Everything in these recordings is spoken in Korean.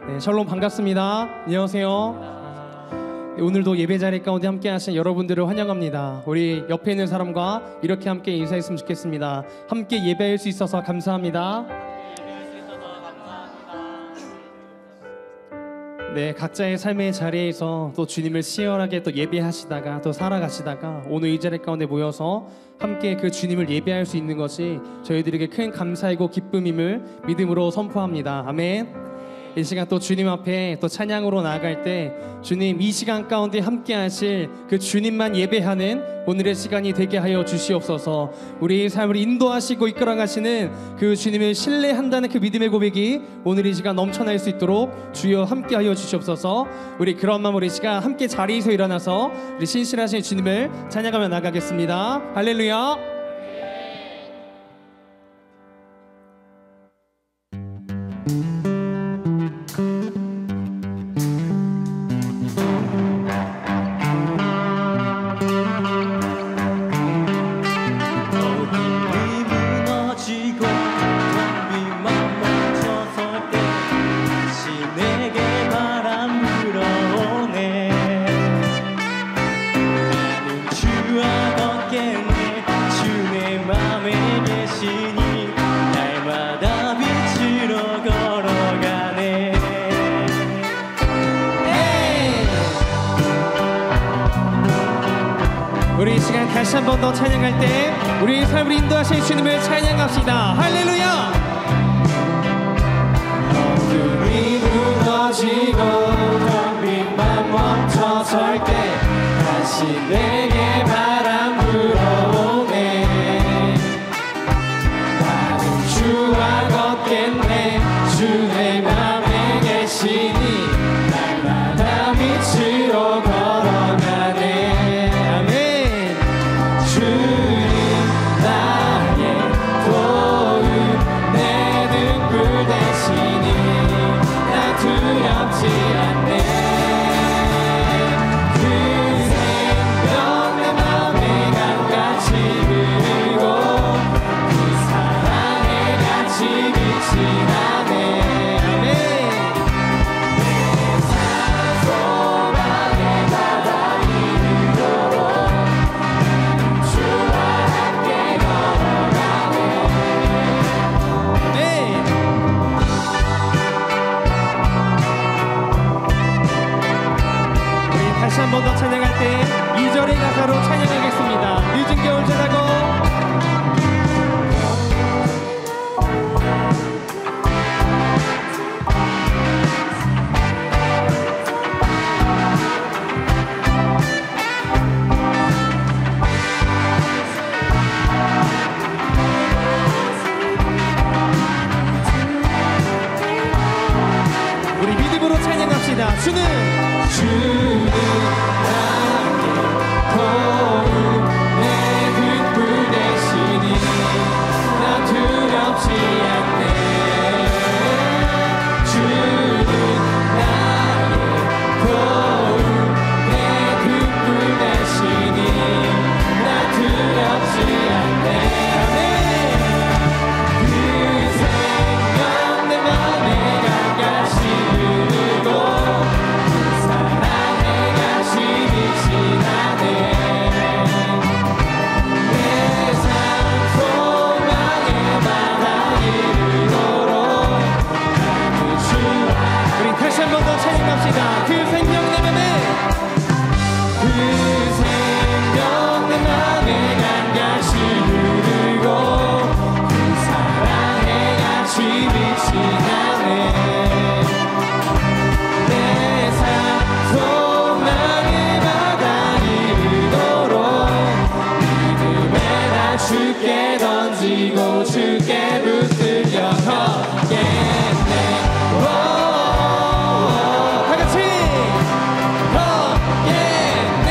네, 샬롬 반갑습니다. 안녕하세요. 네, 오늘도 예배 자리 가운데 함께 하신 여러분들을 환영합니다. 우리 옆에 있는 사람과 이렇게 함께 인사했으면 좋겠습니다. 함께 예배할 수 있어서 감사합니다. 네, 각자의 삶의 자리에서 또 주님을 치열하게 또 예배하시다가 또 살아가시다가 오늘 이 자리 가운데 모여서 함께 그 주님을 예배할 수 있는 것이 저희들에게 큰 감사이고 기쁨임을 믿음으로 선포합니다. 아멘. 이 시간 또 주님 앞에 또 찬양으로 나아갈 때 주님 이 시간 가운데 함께 하실 그 주님만 예배하는 오늘의 시간이 되게 하여 주시옵소서. 우리의 삶을 인도하시고 이끌어가시는 그 주님을 신뢰한다는 그 믿음의 고백이 오늘 이 시간 넘쳐날 수 있도록 주여 함께 하여 주시옵소서. 우리 그런 마음으로 이 시간 함께 자리에서 일어나서 우리 신실하신 주님을 찬양하며 나가겠습니다. 할렐루야. 우리 이 시간 다시 한 번 더 찬양할 때 우리의 삶을 인도하신 주님을 찬양합시다. 할렐루야. 어둠이 무너지고 텅빈 맘 멈춰설 때 다시 내게 바람 불어오네. 나는 주와 걷겠네. 주의 맘에 계시니 날마다 빛으로 걸어가네. 한 번 더 찬양할 때 2절의 가사로 찬양하겠습니다. 늦은 겨울 지나고 우리 믿음으로 찬양합시다. 주는 주께 던지고 주께 붙들려 걷겠네. 다 같이 걷겠네.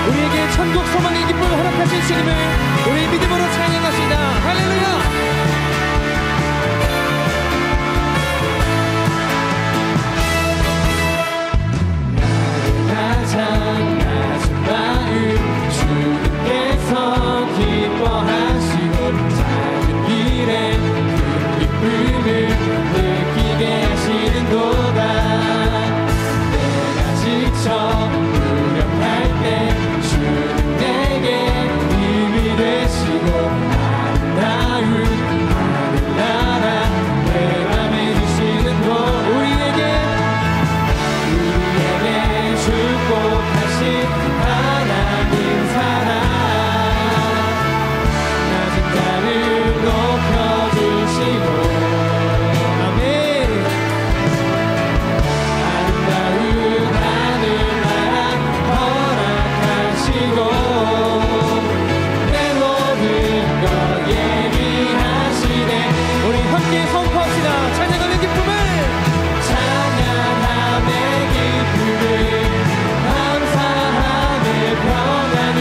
우리에게 천국 소망의 기쁨을 허락하신 주님을 우리 믿음으로 찬양합시다. 할렐루야. 가장 낮은 마음 주님께서 기뻐하시고 작은 일에 큰 기쁨을 느끼게 하시는도다. 내가 지쳐 무력할 때 주님 내게 힘이 되시고 아름다운 하늘나라 내 맘에 주시는 곳 우리에게 축복하신 하나님 사랑 낮은 자를 높여주시고 아멘. 아름다운 하늘나라 허락하시고 내 모든 것 예비하시네. 우리 함께 선포합시다. 찬양하는 기쁨을 찬양함의 기쁨을 평안을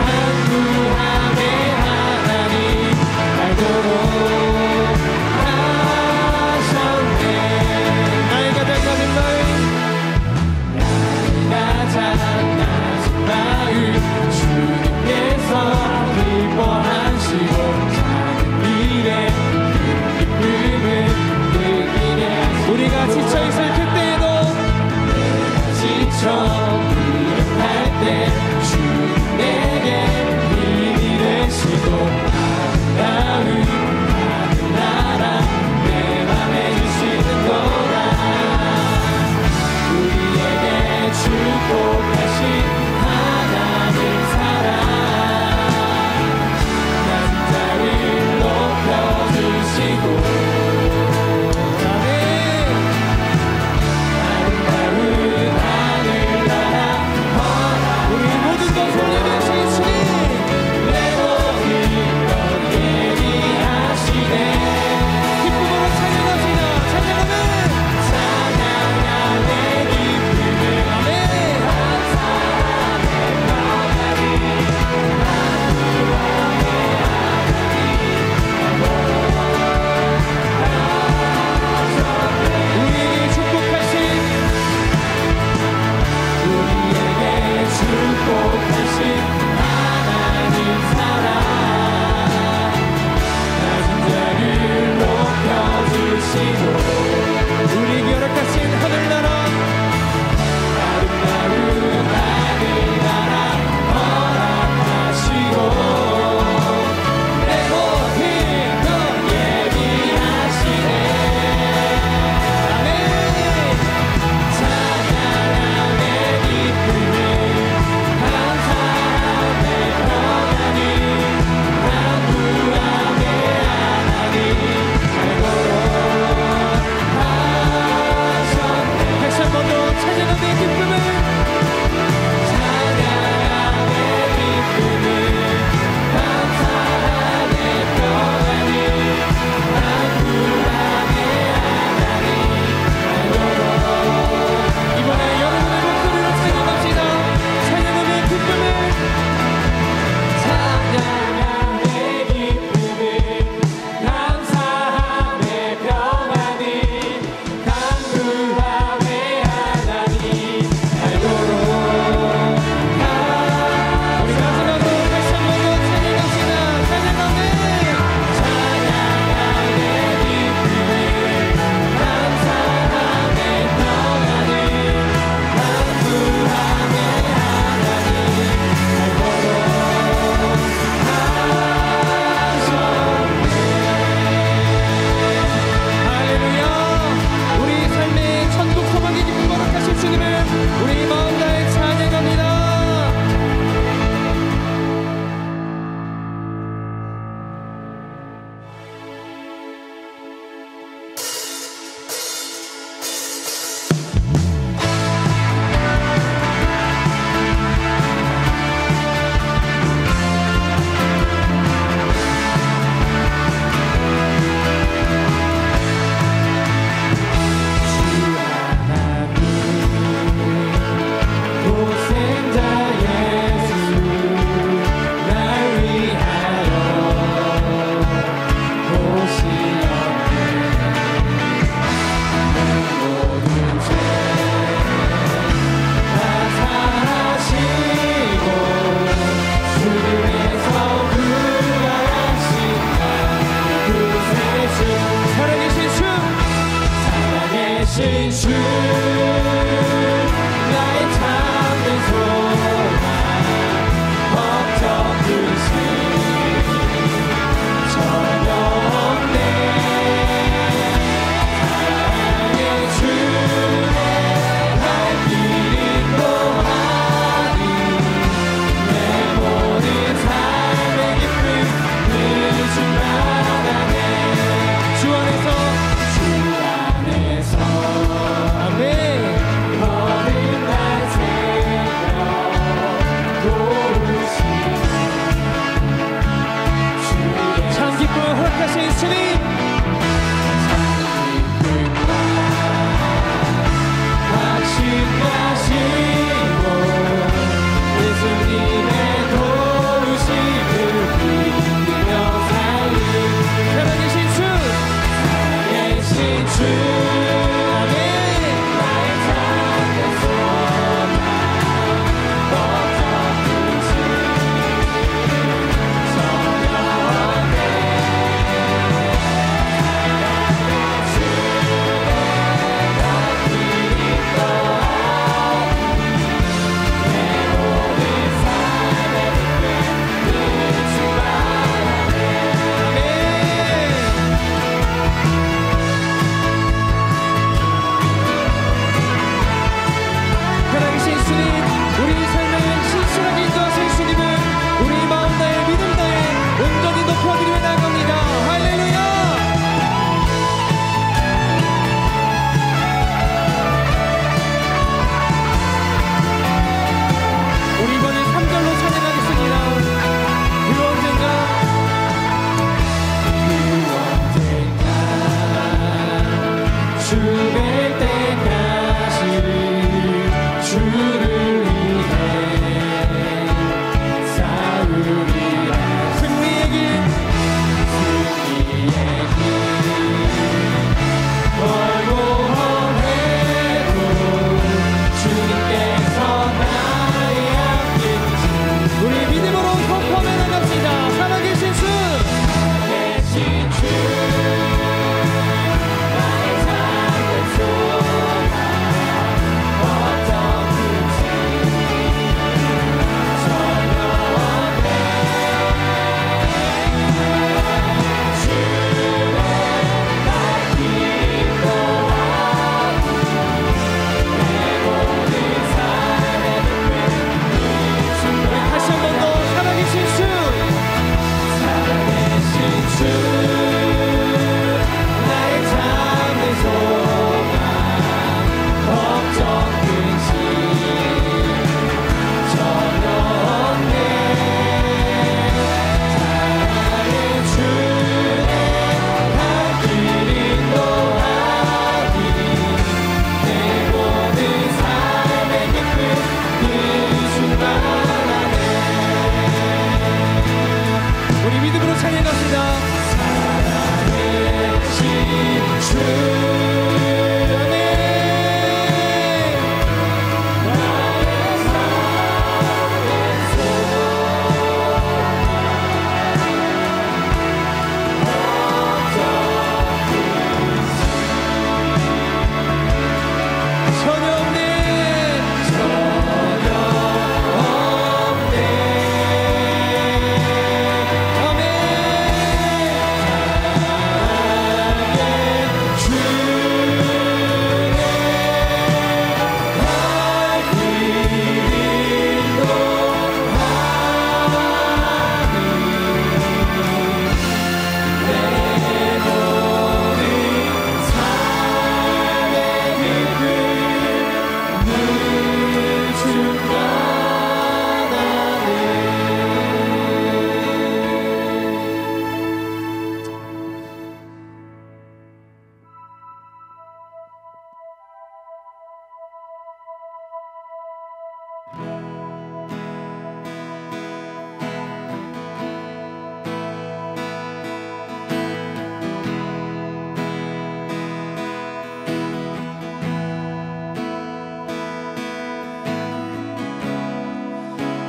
안구함의 하나님 알도록 하셨네. 나의 가장 낮은 마음 나의 가장 낮은 마음 주님께서 기뻐하시고 작은 일에 큰 기쁨을 느끼게 우리가 지쳐있을 그때에도 내가 지쳐 주님 내게 힘이 되시고 아름다운 하늘나라 내 맘에 주시는 거라. 우리에게 축복하신 하나님 사랑 낮은 자를 높여주시고 모든 것 돌려주신 주님 내 모든 것 예비하시네.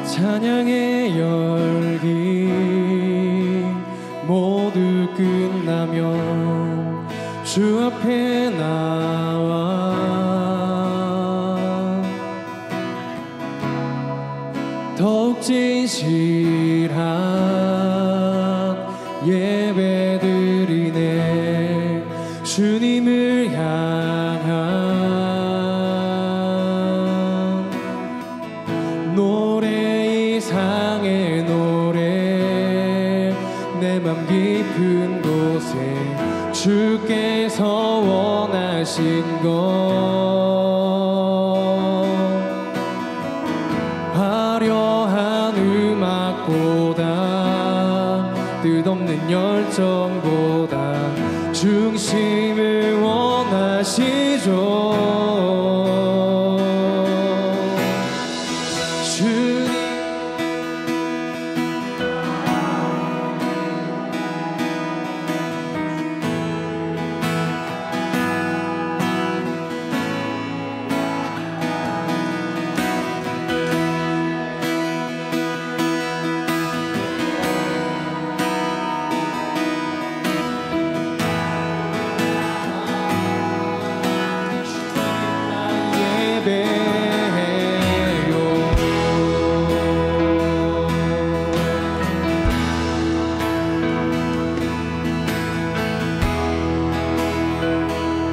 찬양의 열기 모두 끝나면 주 앞에 나와 더욱 진실한 예배 드리네. 주님을 향한 노래 이상의 노래, 내 맘 깊은 곳에 주께서 원하신 것, 화려한 음악보다 뜻없는 열정보다 중심을 원하시죠.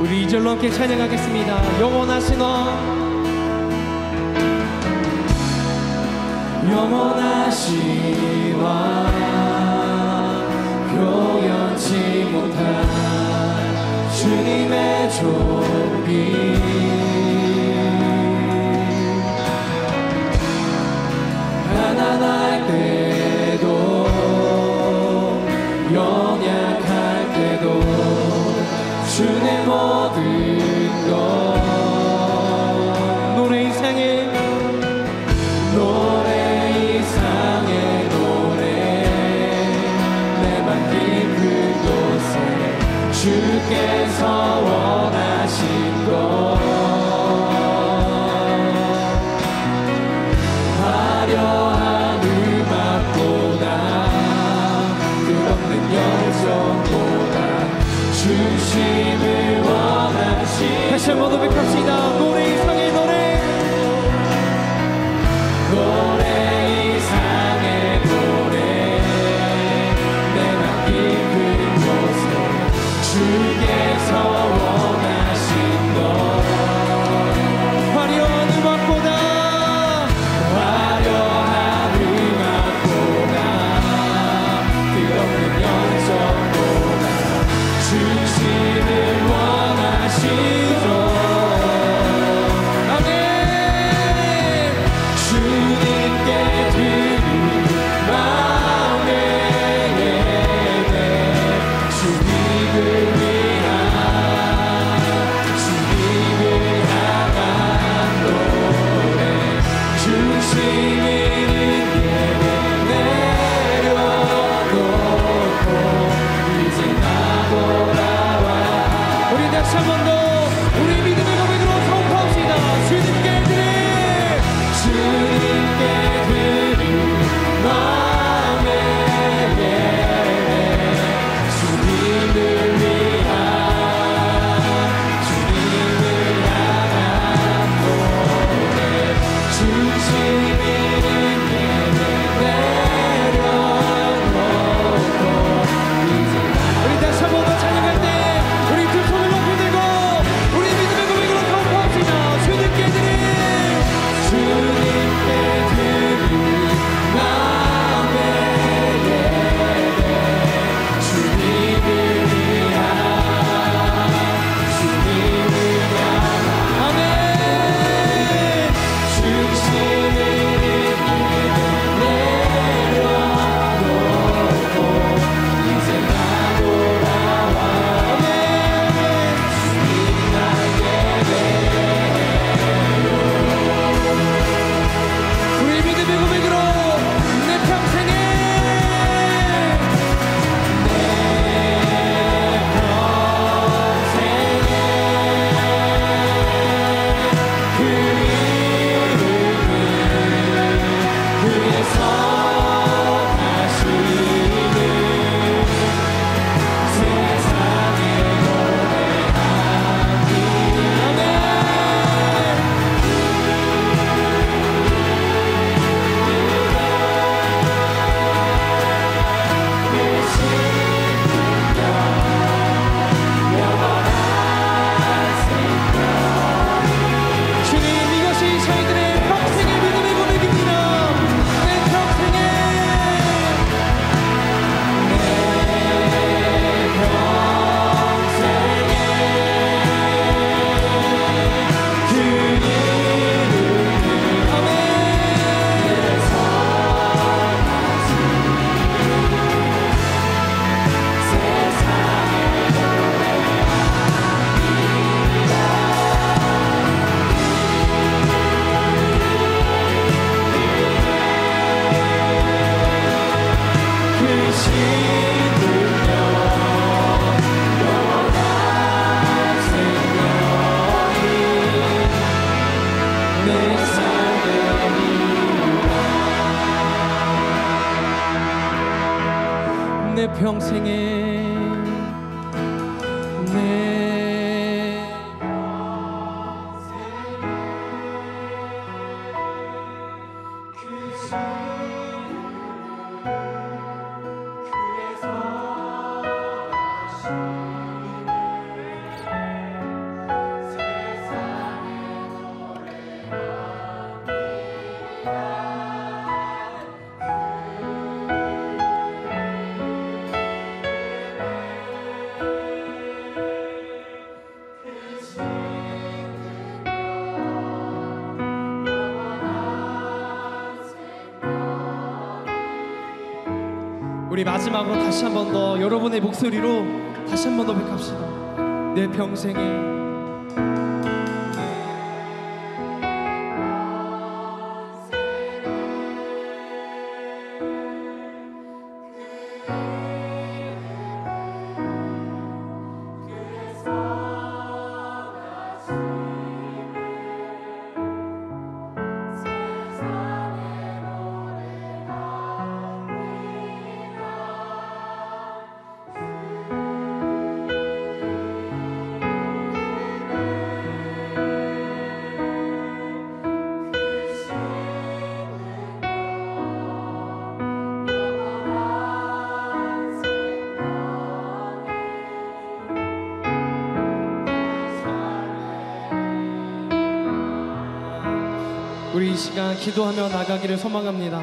우리 2절로 함께 찬양하겠습니다. 영원하신 영원하신 왕, 표현치 못한 주님의 존귀, 가난할 때도 연약할 때도 주의 모든 것, 노래 이상의 노래, 내 맘 깊은 곳에 주께서 원하신 것, 화려한 음악보다 끝없는 열정보다 중심을 원하신, 다시 한번 고백합시다. 노래 이상의 노래 이상의 노래, 내 맘 깊은 곳에 주께서 원하신 것, 화려한 음악보다 끝없는 열정보다 중심을 원하시죠. 내 평생에 내 우리 마지막으로 다시 한 번 더 여러분의 목소리로 다시 한 번 더 고백합시다. 내 평생에 우리 이 시간 기도하며 나가기를 소망합니다.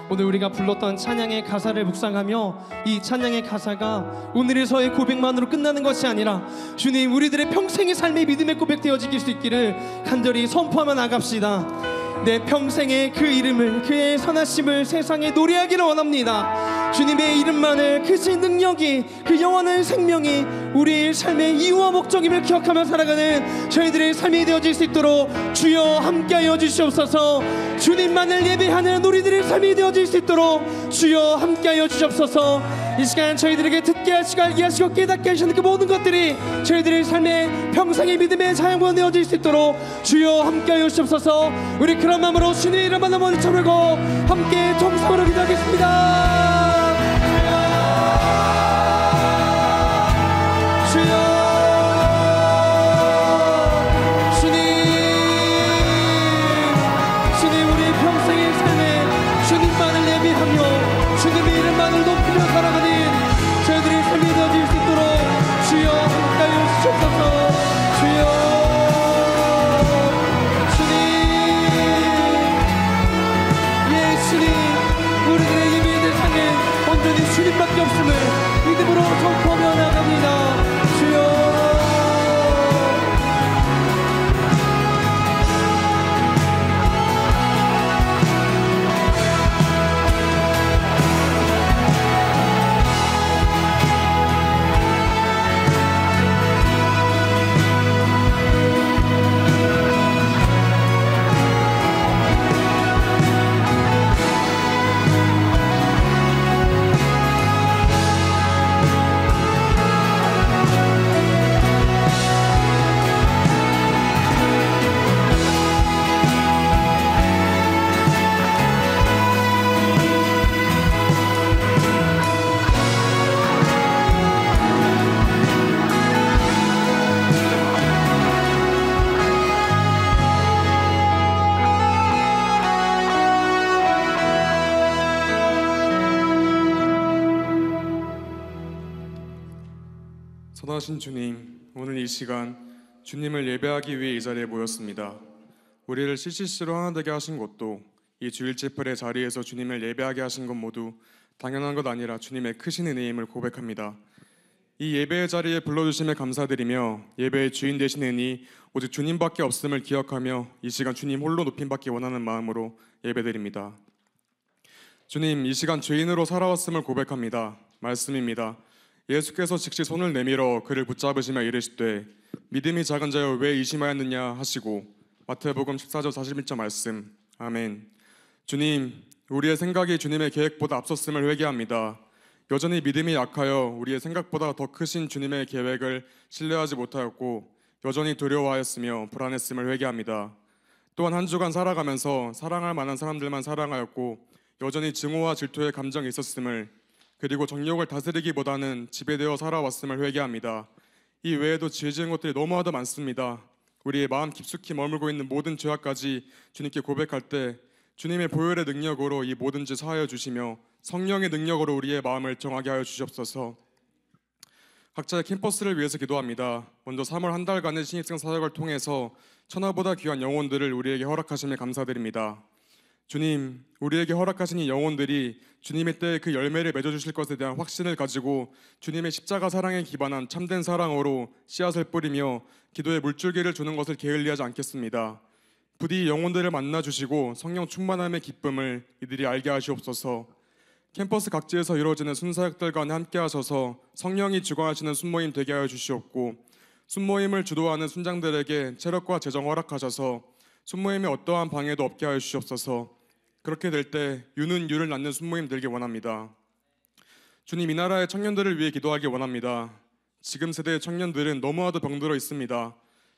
오늘 우리가 불렀던 찬양의 가사를 묵상하며 이 찬양의 가사가 오늘에서의 고백만으로 끝나는 것이 아니라 주님 우리들의 평생의 삶의 믿음의 고백 되어지길 수 있기를 간절히 선포하며 나갑시다. 내 평생의 그 이름을, 그의 선하심을 세상에 노래하기를 원합니다. 주님의 이름만을, 크신 능력이, 그 영원한 생명이 우리의 삶의 이유와 목적임을 기억하며 살아가는 저희들의 삶이 되어질 수 있도록 주여 함께하여 주시옵소서. 주님만을 예배하는 우리들의 삶이 되어질 수 있도록 주여 함께하여 주시옵소서. 이 시간 저희들에게 듣게 하시고 알게 하시고 깨닫게 하시는 그 모든 것들이 저희들의 삶의 평생의 믿음의 자양분 되어질 수 있도록 주여 함께하여 주시옵소서. 우리 그런 마음으로 주님의 이름만 한번 쳐불고 함께 정성으로 기도하겠습니다. 주님밖에 없음을 믿음으로 선포하며 나갑니다. 주여 선하신 주님, 오늘 이 시간 주님을 예배하기 위해 이 자리에 모였습니다. 우리를 CCC로 하나 되게 하신 것도, 이 주일집회의 자리에서 주님을 예배하게 하신 것 모두 당연한 것 아니라 주님의 크신 은혜임을 고백합니다. 이 예배의 자리에 불러주심에 감사드리며 예배의 주인 되신 은이 오직 주님밖에 없음을 기억하며 이 시간 주님 홀로 높임받기 원하는 마음으로 예배드립니다. 주님, 이 시간 죄인으로 살아왔음을 고백합니다. 말씀입니다. 예수께서 즉시 손을 내밀어 그를 붙잡으시며 이르시되 믿음이 작은 자여 왜 의심하였느냐 하시고 마태복음 14절 41절 말씀. 아멘. 주님, 우리의 생각이 주님의 계획보다 앞섰음을 회개합니다. 여전히 믿음이 약하여 우리의 생각보다 더 크신 주님의 계획을 신뢰하지 못하였고 여전히 두려워하였으며 불안했음을 회개합니다. 또한 한 주간 살아가면서 사랑할 만한 사람들만 사랑하였고 여전히 증오와 질투의 감정이 있었음을 그리고 정욕을 다스리기보다는 지배되어 살아왔음을 회개합니다. 이 외에도 죄 지은 것들이 너무나도 많습니다. 우리의 마음 깊숙이 머물고 있는 모든 죄악까지 주님께 고백할 때 주님의 보혈의 능력으로 이 모든 죄 사하여 주시며 성령의 능력으로 우리의 마음을 정하게 하여 주시옵소서. 각자의 캠퍼스를 위해서 기도합니다. 먼저 3월 한 달간의 신입생 사역을 통해서 천하보다 귀한 영혼들을 우리에게 허락하심에 감사드립니다. 주님, 우리에게 허락하신 이 영혼들이 주님의 때에 그 열매를 맺어주실 것에 대한 확신을 가지고 주님의 십자가 사랑에 기반한 참된 사랑으로 씨앗을 뿌리며 기도의 물줄기를 주는 것을 게을리하지 않겠습니다. 부디 영혼들을 만나주시고 성령 충만함의 기쁨을 이들이 알게 하시옵소서. 캠퍼스 각지에서 이루어지는 순사역들 간에 함께 하셔서 성령이 주관하시는 순모임 되게 하여 주시옵고, 순모임을 주도하는 순장들에게 체력과 재정 허락하셔서 순모임에 어떠한 방해도 없게 하여 주시옵소서. 그렇게 될 때 유는 유를 낳는 순모임 되길 원합니다. 주님, 이 나라의 청년들을 위해 기도하기 원합니다. 지금 세대의 청년들은 너무나도 병들어 있습니다.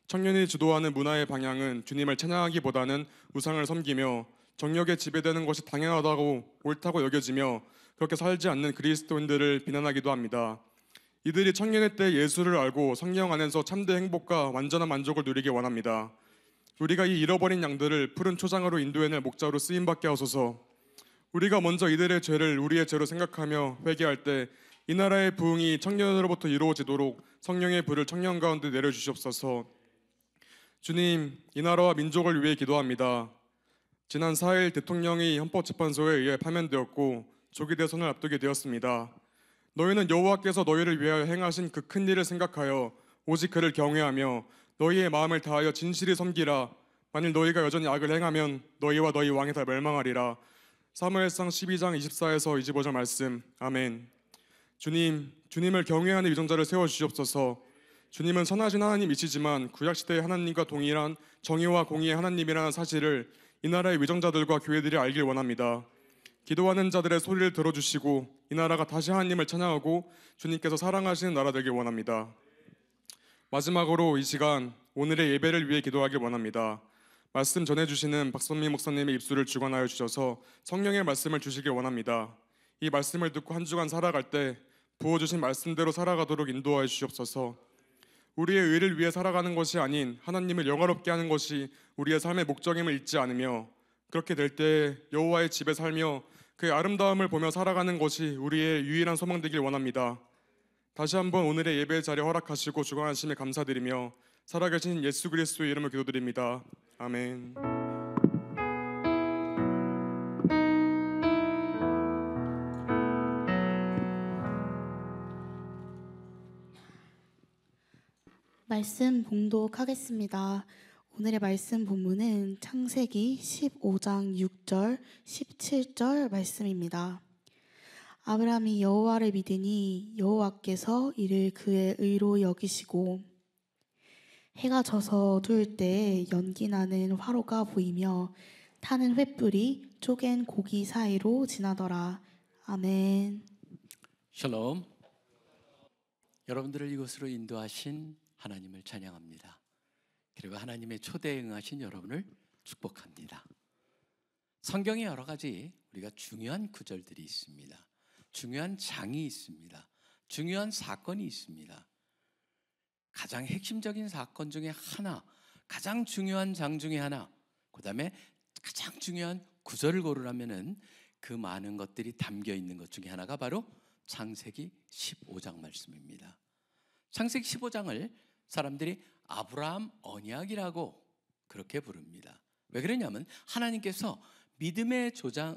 청년이 주도하는 문화의 방향은 주님을 찬양하기보다는 우상을 섬기며 정욕에 지배되는 것이 당연하다고 옳다고 여겨지며 그렇게 살지 않는 그리스도인들을 비난하기도 합니다. 이들이 청년의 때 예수를 알고 성령 안에서 참된 행복과 완전한 만족을 누리기 원합니다. 우리가 이 잃어버린 양들을 푸른 초장으로 인도해낼 목자로 쓰임받게 하소서. 우리가 먼저 이들의 죄를 우리의 죄로 생각하며 회개할 때 이 나라의 부흥이 청년으로부터 이루어지도록 성령의 불을 청년 가운데 내려주시옵소서. 주님, 이 나라와 민족을 위해 기도합니다. 지난 4일 대통령이 헌법재판소에 의해 파면되었고 조기 대선을 앞두게 되었습니다. 너희는 여호와께서 너희를 위하여 행하신 그 큰 일을 생각하여 오직 그를 경외하며 너희의 마음을 다하여 진실히 섬기라. 만일 너희가 여전히 악을 행하면 너희와 너희 왕이 다 멸망하리라. 사무엘상 12장 24에서 25절 말씀. 아멘. 주님, 주님을 경외하는 위정자를 세워주시옵소서. 주님은 선하신 하나님이시지만 구약시대의 하나님과 동일한 정의와 공의의 하나님이라는 사실을 이 나라의 위정자들과 교회들이 알길 원합니다. 기도하는 자들의 소리를 들어주시고 이 나라가 다시 하나님을 찬양하고 주님께서 사랑하시는 나라 되길 원합니다. 마지막으로 이 시간 오늘의 예배를 위해 기도하길 원합니다. 말씀 전해주시는 박선미 목사님의 입술을 주관하여 주셔서 성령의 말씀을 주시길 원합니다. 이 말씀을 듣고 한 주간 살아갈 때 부어주신 말씀대로 살아가도록 인도하여 주시옵소서. 우리의 의를 위해 살아가는 것이 아닌 하나님을 영화롭게 하는 것이 우리의 삶의 목적임을 잊지 않으며 그렇게 될 때 여호와의 집에 살며 그의 아름다움을 보며 살아가는 것이 우리의 유일한 소망 되길 원합니다. 다시 한번 오늘의 예배 자리 허락하시고 주관하심에 감사드리며 살아계신 예수 그리스도의 이름을 기도드립니다. 아멘. 말씀 봉독하겠습니다. 오늘의 말씀 본문은 창세기 15장 6절, 17절 말씀입니다. 아브라함이 여호와를 믿으니 여호와께서 이를 그의 의로 여기시고 해가 져서 어두울 때에 연기 나는 화로가 보이며 타는 횃불이 쪼갠 고기 사이로 지나더라. 아멘. 샬롬. 여러분들을 이곳으로 인도하신 하나님을 찬양합니다. 그리고 하나님의 초대에 응하신 여러분을 축복합니다. 성경에 여러 가지 우리가 중요한 구절들이 있습니다. 중요한 장이 있습니다. 중요한 사건이 있습니다. 가장 핵심적인 사건 중에 하나, 가장 중요한 장 중에 하나, 그 다음에 가장 중요한 구절을 고르라면은 그 많은 것들이 담겨 있는 것 중에 하나가 바로 창세기 15장 말씀입니다. 창세기 15장을 사람들이 아브라함 언약이라고 그렇게 부릅니다. 왜 그러냐면 하나님께서 믿음의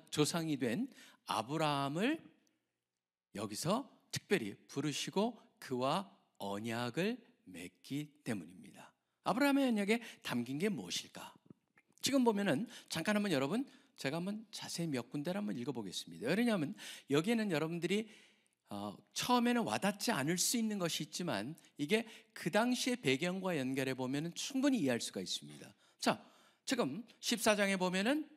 조상이 된 아브라함을 여기서 특별히 부르시고 그와 언약을 맺기 때문입니다. 아브라함의 언약에 담긴 게 무엇일까? 지금 보면은 잠깐 한번 여러분 제가 한번 자세히 몇 군데를 한번 읽어보겠습니다. 왜냐하면 여기에는 여러분들이 처음에는 와닿지 않을 수 있는 것이 있지만 이게 그 당시의 배경과 연결해 보면 충분히 이해할 수가 있습니다. 자, 지금 14장에 보면은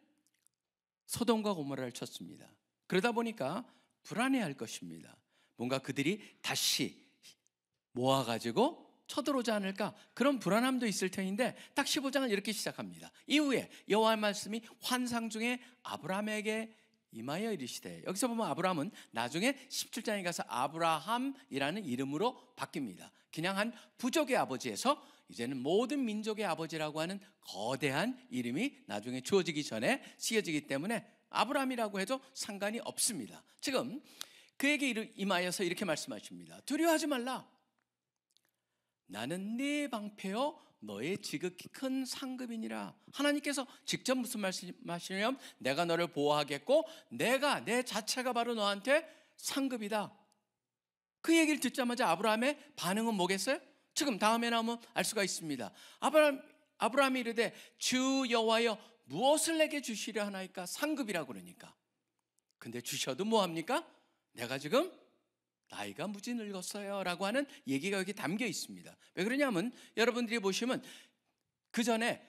소돔과 고모라를 쳤습니다. 그러다 보니까 불안해할 것입니다. 뭔가 그들이 다시 모아가지고 쳐들어오지 않을까 그런 불안함도 있을 터인데 딱 15장은 이렇게 시작합니다. 이후에 여호와의 말씀이 환상 중에 아브라함에게 임하여 이르시되, 여기서 보면 아브라함은 나중에 17장에 가서 아브라함이라는 이름으로 바뀝니다. 그냥 한 부족의 아버지에서 이제는 모든 민족의 아버지라고 하는 거대한 이름이 나중에 주어지기 전에 쓰여지기 때문에 아브라함이라고 해도 상관이 없습니다. 지금 그에게 임하여서 이렇게 말씀하십니다. 두려워하지 말라. 나는 네 방패요 너의 지극히 큰 상급이니라. 하나님께서 직접 무슨 말씀하시냐면 내가 너를 보호하겠고 내가 내 자체가 바로 너한테 상급이다. 그 얘기를 듣자마자 아브라함의 반응은 뭐겠어요? 지금 다음에 나오면 알 수가 있습니다. 아브라함이 이르되 주 여호와여 무엇을 내게 주시려 하나이까? 상급이라고 그러니까. 근데 주셔도 뭐합니까? 내가 지금 나이가 무지 늙었어요 라고 하는 얘기가 여기 담겨 있습니다. 왜 그러냐면 여러분들이 보시면 그 전에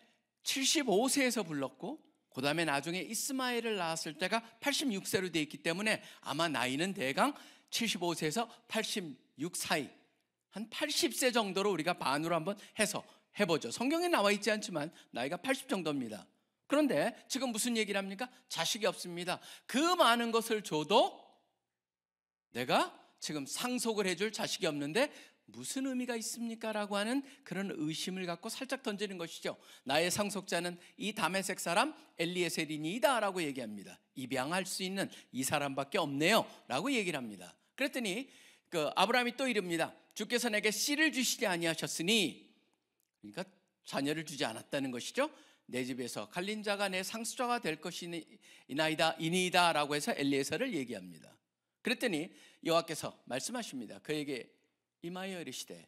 75세에서 불렀고 그 다음에 나중에 이스마엘을 낳았을 때가 86세로 되어 있기 때문에 아마 나이는 대강 75세에서 86 사이, 한 80세 정도로 우리가 반으로 한번 해서 해보죠. 성경에 나와 있지 않지만 나이가 80 정도입니다. 그런데 지금 무슨 얘기를 합니까? 자식이 없습니다. 그 많은 것을 줘도 내가 지금 상속을 해줄 자식이 없는데 무슨 의미가 있습니까? 라고 하는 그런 의심을 갖고 살짝 던지는 것이죠. 나의 상속자는 이 다메섹 사람 엘리에셀이니이다 라고 얘기합니다. 입양할 수 있는 이 사람밖에 없네요 라고 얘기를 합니다. 그랬더니 아브라함이 또 이릅니다. 주께서 내게 씨를 주시지 아니하셨으니, 그러니까 자녀를 주지 않았다는 것이죠. 내 집에서 갈린 자가 내 상속자가 될 것이니이다 라고 해서 엘리에셀을 얘기합니다. 그랬더니 여호와께서 말씀하십니다. 그에게 임하여 이르시되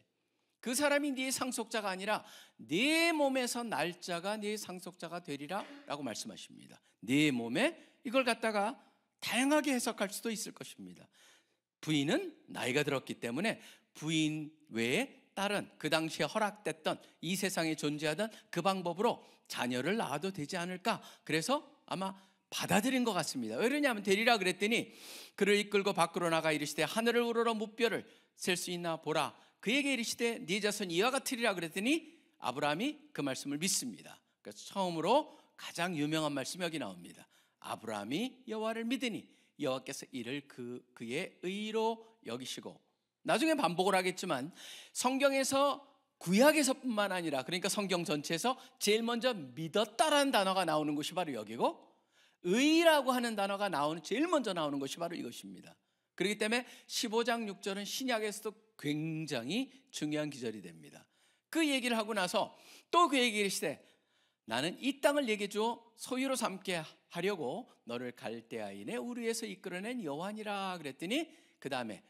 그 사람이 네 상속자가 아니라 네 몸에서 날 자가 네 상속자가 되리라 라고 말씀하십니다. 네 몸에 이걸 갖다가 다양하게 해석할 수도 있을 것입니다. 부인은 나이가 들었기 때문에 부인 외에 딸은 그 당시에 허락됐던 이 세상에 존재하던 그 방법으로 자녀를 낳아도 되지 않을까. 그래서 아마 받아들인 것 같습니다. 왜 그러냐면 되리라 그랬더니 그를 이끌고 밖으로 나가 이르시되 하늘을 우러러 무뼈를 셀 수 있나 보라. 그에게 이르시되 네 자손 이와 같으리라 그랬더니 아브라함이 그 말씀을 믿습니다. 그래서 처음으로 가장 유명한 말씀이 여기 나옵니다. 아브라함이 여호와를 믿으니 여호와께서 이를 그의 의로 여기시고, 나중에 반복을 하겠지만 성경에서 구약에서뿐만 아니라 그러니까 성경 전체에서 제일 먼저 믿었다라는 단어가 나오는 것이 바로 여기고 의라고 하는 단어가 제일 먼저 나오는 것이 바로 이것입니다. 그렇기 때문에 15장 6절은 신약에서도 굉장히 중요한 기절이 됩니다. 그 얘기를 하고 나서 또 그 얘기를 시되 나는 이 땅을 내게 주어 소유로 삼게 하려고 너를 갈대아인의 우르에서 이끌어낸 여호와니라 그랬더니 그 다음에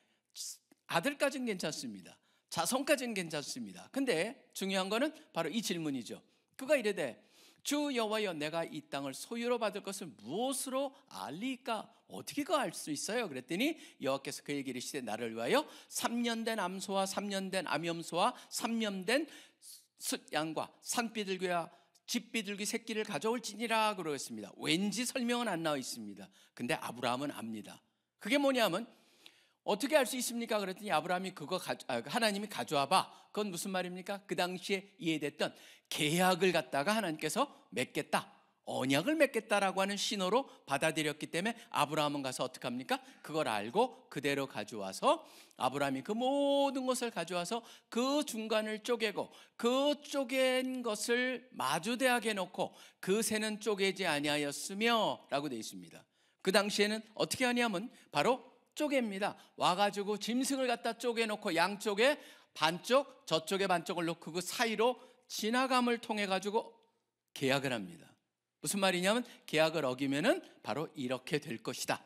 아들까지는 괜찮습니다. 자손까지는 괜찮습니다. 근데 중요한 거는 바로 이 질문이죠. 그가 이르되 주 여호와여 내가 이 땅을 소유로 받을 것을 무엇으로 알리까? 어떻게 그거 알 수 있어요? 그랬더니 여호와께서 그에게 이르시되 나를 위하여 3년 된 암소와 3년 된 암염소와 3년 된 숫양과 산비둘기와 집비둘기 새끼를 가져올지니라 그러겠습니다. 왠지 설명은 안 나와 있습니다. 근데 아브라함은 압니다. 그게 뭐냐면 어떻게 알 수 있습니까? 그랬더니 아브라함이 하나님이 가져와봐. 그건 무슨 말입니까? 그 당시에 이해됐던 계약을 갖다가 하나님께서 맺겠다, 언약을 맺겠다라고 하는 신호로 받아들였기 때문에 아브라함은 가서 어떻게 합니까? 그걸 알고 그대로 가져와서 아브라함이 그 모든 것을 가져와서 그 중간을 쪼개고 그 쪼갠 것을 마주대하게 놓고 그 새는 쪼개지 아니하였으며 라고 되어 있습니다. 그 당시에는 어떻게 하냐면 바로 쪼갭니다. 와가지고 짐승을 갖다 쪼개놓고 양쪽에 반쪽 저쪽에 반쪽을 놓고 그 사이로 지나감을 통해 가지고 계약을 합니다. 무슨 말이냐면 계약을 어기면은 바로 이렇게 될 것이다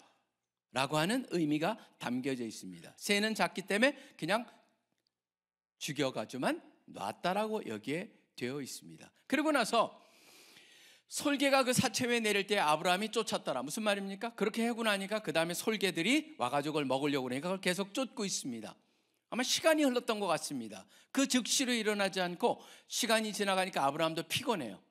라고 하는 의미가 담겨져 있습니다. 새는 작기 때문에 그냥 죽여가지고만 놨다라고 여기에 되어 있습니다. 그리고 나서 솔개가 그 사체에 내릴 때 아브라함이 쫓았더라. 무슨 말입니까? 그렇게 하고 나니까 그 다음에 솔개들이 와가지고 그걸 먹으려고 그러니까 그걸 계속 쫓고 있습니다. 아마 시간이 흘렀던 것 같습니다. 그 즉시로 일어나지 않고 시간이 지나가니까 아브라함도 피곤해요.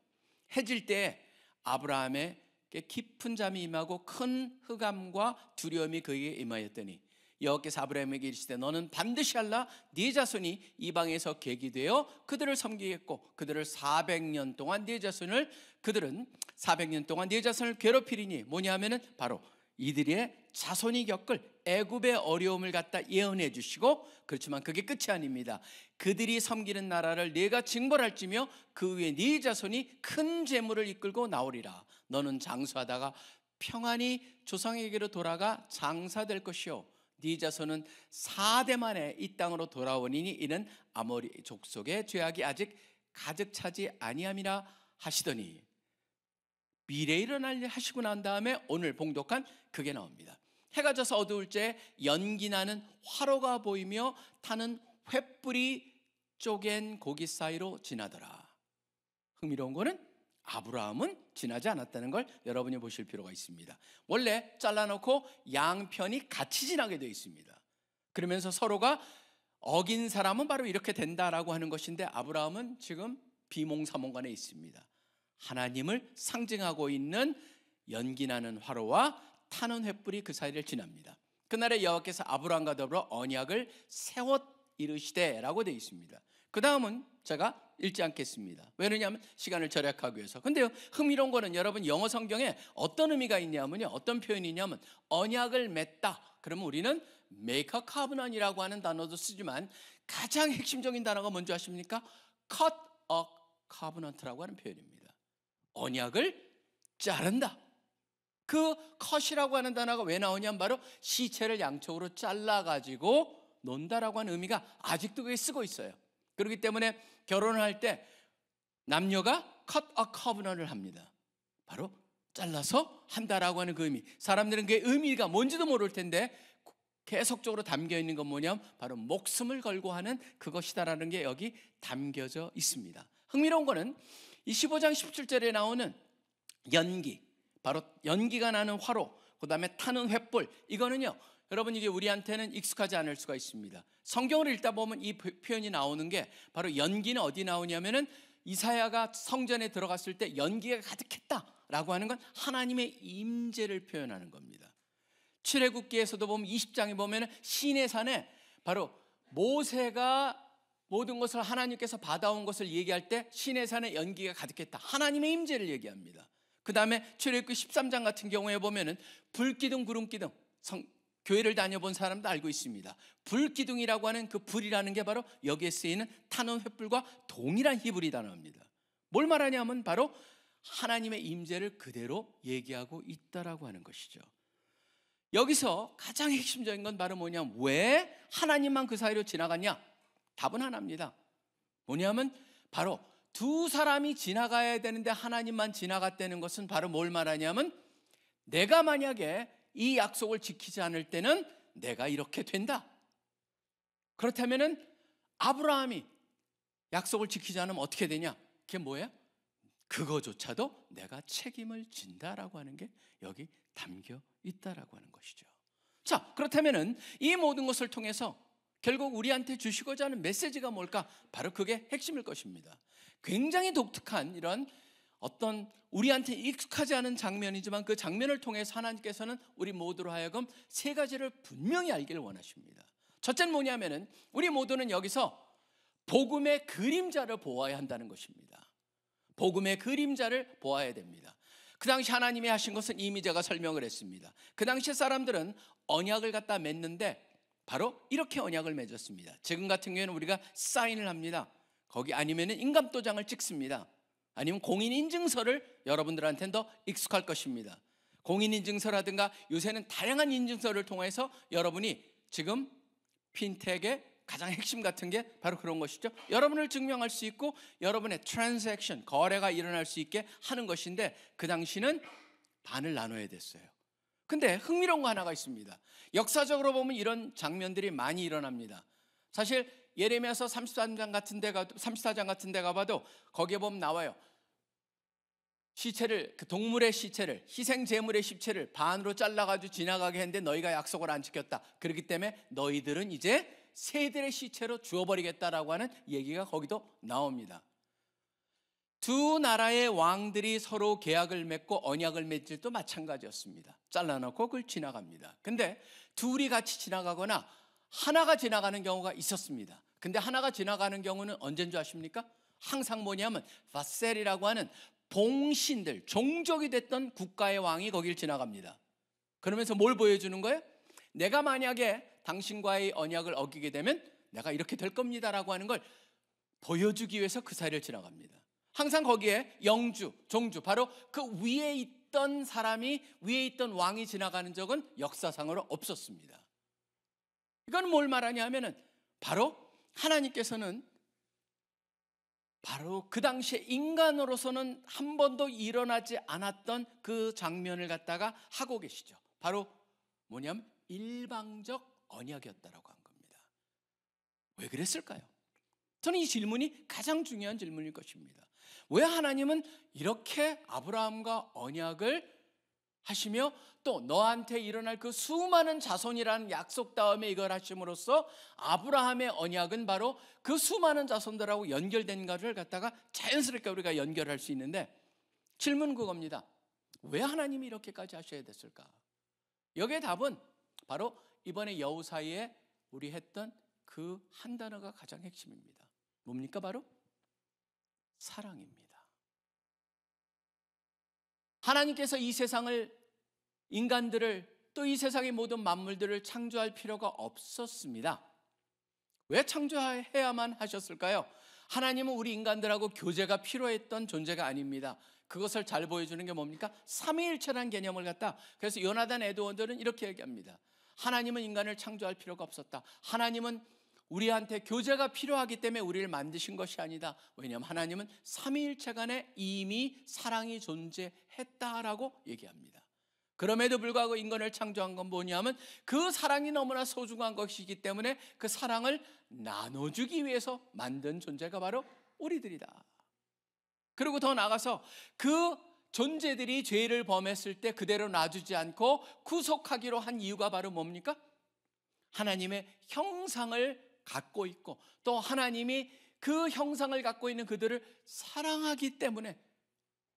해질 때 아브라함에게 깊은 잠이 임하고 큰 흑암과 두려움이 그에게 임하였더니 여호와께서 아브라함에게 이르시되 너는 반드시 알라 네 자손이 이방에서 계기되어 그들을 섬기겠고 그들은 400년 동안 네 자손을 괴롭히리니 뭐냐 하면은 바로 이들의 자손이 겪을 애굽의 어려움을 갖다 예언해 주시고, 그렇지만 그게 끝이 아닙니다. 그들이 섬기는 나라를 내가 징벌할지며 그 위에 네 자손이 큰 재물을 이끌고 나오리라. 너는 장수하다가 평안히 조상에게로 돌아가 장사될 것이요 네 자손은 4대 만에 이 땅으로 돌아오니니 이는 아모리 족속의 죄악이 아직 가득 차지 아니함이라 하시더니, 미래에 일어날 일 하시고 난 다음에 오늘 봉독한 그게 나옵니다. 해가 져서 어두울 때 연기 나는 화로가 보이며 타는 횃불이 쪼갠 고기 사이로 지나더라. 흥미로운 거는 아브라함은 지나지 않았다는 걸 여러분이 보실 필요가 있습니다. 원래 잘라놓고 양편이 같이 지나게 되어 있습니다. 그러면서 서로가 어긴 사람은 바로 이렇게 된다라고 하는 것인데, 아브라함은 지금 비몽사몽간에 있습니다. 하나님을 상징하고 있는 연기나는 화로와 타는 횃불이 그 사이를 지납니다. 그날에 여호와께서 아브라함과 더불어 언약을 세웠 이르시되라고 되어 있습니다. 그 다음은 제가 읽지 않겠습니다. 왜냐하면 시간을 절약하기 위해서. 근데 흥미로운 거는 여러분 영어 성경에 어떤 의미가 있냐면요, 어떤 표현이 있냐면 언약을 맺다. 그러면 우리는 make a covenant이라고 하는 단어도 쓰지만 가장 핵심적인 단어가 뭔지 아십니까? cut a covenant라고 하는 표현입니다. 언약을 자른다. 그 컷이라고 하는 단어가 왜 나오냐면 바로 시체를 양쪽으로 잘라가지고 논다라고 하는 의미가 아직도 그게 쓰고 있어요. 그렇기 때문에 결혼을 할 때 남녀가 cut a covenant을 합니다. 바로 잘라서 한다라고 하는 그 의미. 사람들은 그 의미가 뭔지도 모를 텐데 계속적으로 담겨 있는 건 뭐냐면 바로 목숨을 걸고 하는 그것이다라는 게 여기 담겨져 있습니다. 흥미로운 거는 이 15장 17절에 나오는 연기, 바로 연기가 나는 화로, 그 다음에 타는 횃불, 이거는요 여러분 이게 우리한테는 익숙하지 않을 수가 있습니다. 성경을 읽다 보면 이 표현이 나오는 게 바로 연기는 어디 나오냐면은 이사야가 성전에 들어갔을 때 연기가 가득했다라고 하는 건 하나님의 임재를 표현하는 겁니다. 출애굽기에서도 보면 20장에 보면 시내산에 바로 모세가 모든 것을 하나님께서 받아온 것을 얘기할 때 시내산에 연기가 가득했다. 하나님의 임재를 얘기합니다. 그 다음에 출애굽기 13장 같은 경우에 보면은 불기둥, 구름기둥, 교회를 다녀본 사람도 알고 있습니다. 불기둥이라고 하는 그 불이라는 게 바로 여기에 쓰이는 타는 횃불과 동일한 히브리 단어입니다. 뭘 말하냐면 바로 하나님의 임재를 그대로 얘기하고 있다라고 하는 것이죠. 여기서 가장 핵심적인 건 바로 뭐냐면 왜 하나님만 그 사이로 지나갔냐? 답은 하나입니다. 뭐냐면 바로 두 사람이 지나가야 되는데 하나님만 지나갔다는 것은 바로 뭘 말하냐면 내가 만약에 이 약속을 지키지 않을 때는 내가 이렇게 된다. 그렇다면은 아브라함이 약속을 지키지 않으면 어떻게 되냐? 그게 뭐예요? 그거조차도 내가 책임을 진다라고 하는 게 여기 담겨 있다라고 하는 것이죠. 자, 그렇다면은 이 모든 것을 통해서 결국 우리한테 주시고자 하는 메시지가 뭘까? 바로 그게 핵심일 것입니다. 굉장히 독특한 이런 어떤 우리한테 익숙하지 않은 장면이지만 그 장면을 통해서 하나님께서는 우리 모두로 하여금 세 가지를 분명히 알기를 원하십니다. 첫째는 뭐냐면은 우리 모두는 여기서 복음의 그림자를 보아야 한다는 것입니다. 복음의 그림자를 보아야 됩니다. 그 당시 하나님이 하신 것은 이미 제가 설명을 했습니다. 그 당시 사람들은 언약을 갖다 맺는데 바로 이렇게 언약을 맺었습니다. 지금 같은 경우에는 우리가 사인을 합니다. 거기 아니면은 인감도장을 찍습니다. 아니면 공인인증서를 여러분들한테는 더 익숙할 것입니다. 공인인증서라든가 요새는 다양한 인증서를 통해서 여러분이 지금 핀텍의 가장 핵심 같은 게 바로 그런 것이죠. 여러분을 증명할 수 있고 여러분의 트랜잭션, 거래가 일어날 수 있게 하는 것인데 그 당시는 반을 나눠야 됐어요. 근데 흥미로운 거 하나가 있습니다. 역사적으로 보면 이런 장면들이 많이 일어납니다. 사실 예레미야서 34장 같은 데 가봐도 거기에 보면 나와요. 시체를, 그 동물의 시체를, 희생 제물의 시체를 반으로 잘라가지고 지나가게 했는데 너희가 약속을 안 지켰다. 그렇기 때문에 너희들은 이제 새들의 시체로 주어버리겠다라고 하는 얘기가 거기도 나옵니다. 두 나라의 왕들이 서로 계약을 맺고 언약을 맺을 때 마찬가지였습니다. 잘라놓고 그걸 지나갑니다. 근데 둘이 같이 지나가거나 하나가 지나가는 경우가 있었습니다. 근데 하나가 지나가는 경우는 언제인 줄 아십니까? 항상 뭐냐면 바셀이라고 하는 봉신들, 종족이 됐던 국가의 왕이 거길 지나갑니다. 그러면서 뭘 보여주는 거예요? 내가 만약에 당신과의 언약을 어기게 되면 내가 이렇게 될 겁니다라고 하는 걸 보여주기 위해서 그 사이를 지나갑니다. 항상 거기에 영주, 종주, 바로 그 위에 있던 사람이, 위에 있던 왕이 지나가는 적은 역사상으로 없었습니다. 이건 뭘 말하냐 하면은 바로 하나님께서는 바로 그 당시에 인간으로서는 한 번도 일어나지 않았던 그 장면을 갖다가 하고 계시죠. 바로 뭐냐면 일방적 언약이었다라고 한 겁니다. 왜 그랬을까요? 저는 이 질문이 가장 중요한 질문일 것입니다. 왜 하나님은 이렇게 아브라함과 언약을 하시며 또 너한테 일어날 그 수많은 자손이라는 약속 다음에 이걸 하심으로써 아브라함의 언약은 바로 그 수많은 자손들하고 연결된 것을 갖다가 자연스럽게 우리가 연결할 수 있는데, 질문은 그겁니다. 왜 하나님이 이렇게까지 하셔야 됐을까? 여기에 답은 바로 이번에 여호사이에 우리 했던 그 한 단어가 가장 핵심입니다. 뭡니까? 바로 사랑입니다. 하나님께서 이 세상을, 인간들을, 또 이 세상의 모든 만물들을 창조할 필요가 없었습니다. 왜 창조해야만 하셨을까요? 하나님은 우리 인간들하고 교제가 필요했던 존재가 아닙니다. 그것을 잘 보여주는 게 뭡니까? 삼위일체라는 개념을 갖다, 그래서 요나단 에드워드는 이렇게 얘기합니다. 하나님은 인간을 창조할 필요가 없었다. 하나님은 우리한테 교제가 필요하기 때문에 우리를 만드신 것이 아니다. 왜냐하면 하나님은 삼위일체 간에 이미 사랑이 존재했다라고 얘기합니다. 그럼에도 불구하고 인간을 창조한 건 뭐냐면 그 사랑이 너무나 소중한 것이기 때문에 그 사랑을 나눠주기 위해서 만든 존재가 바로 우리들이다. 그리고 더 나아가서 그 존재들이 죄를 범했을 때 그대로 놔두지 않고 구속하기로 한 이유가 바로 뭡니까? 하나님의 형상을 갖고 있고 또 하나님이 그 형상을 갖고 있는 그들을 사랑하기 때문에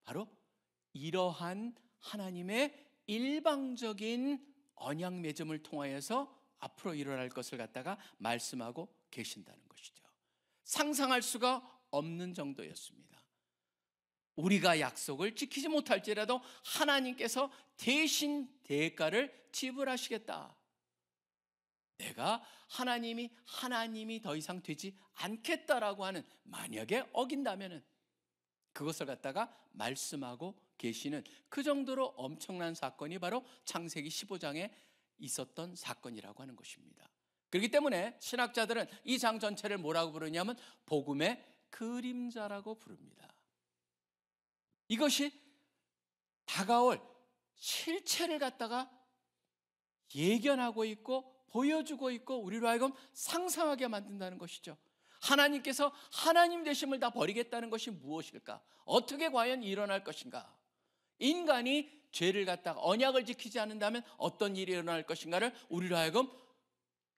바로 이러한 하나님의 일방적인 언약 맺음을 통하여서 앞으로 일어날 것을 갖다가 말씀하고 계신다는 것이죠. 상상할 수가 없는 정도였습니다. 우리가 약속을 지키지 못할지라도 하나님께서 대신 대가를 지불하시겠다. 내가 하나님이 더 이상 되지 않겠다라고 하는, 만약에 어긴다면은 그것을 갖다가 말씀하고 계시는 그 정도로 엄청난 사건이 바로 창세기 15장에 있었던 사건이라고 하는 것입니다. 그렇기 때문에 신학자들은 이 장 전체를 뭐라고 부르냐면 복음의 그림자라고 부릅니다. 이것이 다가올 실체를 갖다가 예견하고 있고 보여주고 있고 우리로 하여금 상상하게 만든다는 것이죠. 하나님께서 하나님 되심을 다 버리겠다는 것이 무엇일까? 어떻게 과연 일어날 것인가? 인간이 죄를 갖다가 언약을 지키지 않는다면 어떤 일이 일어날 것인가를 우리로 하여금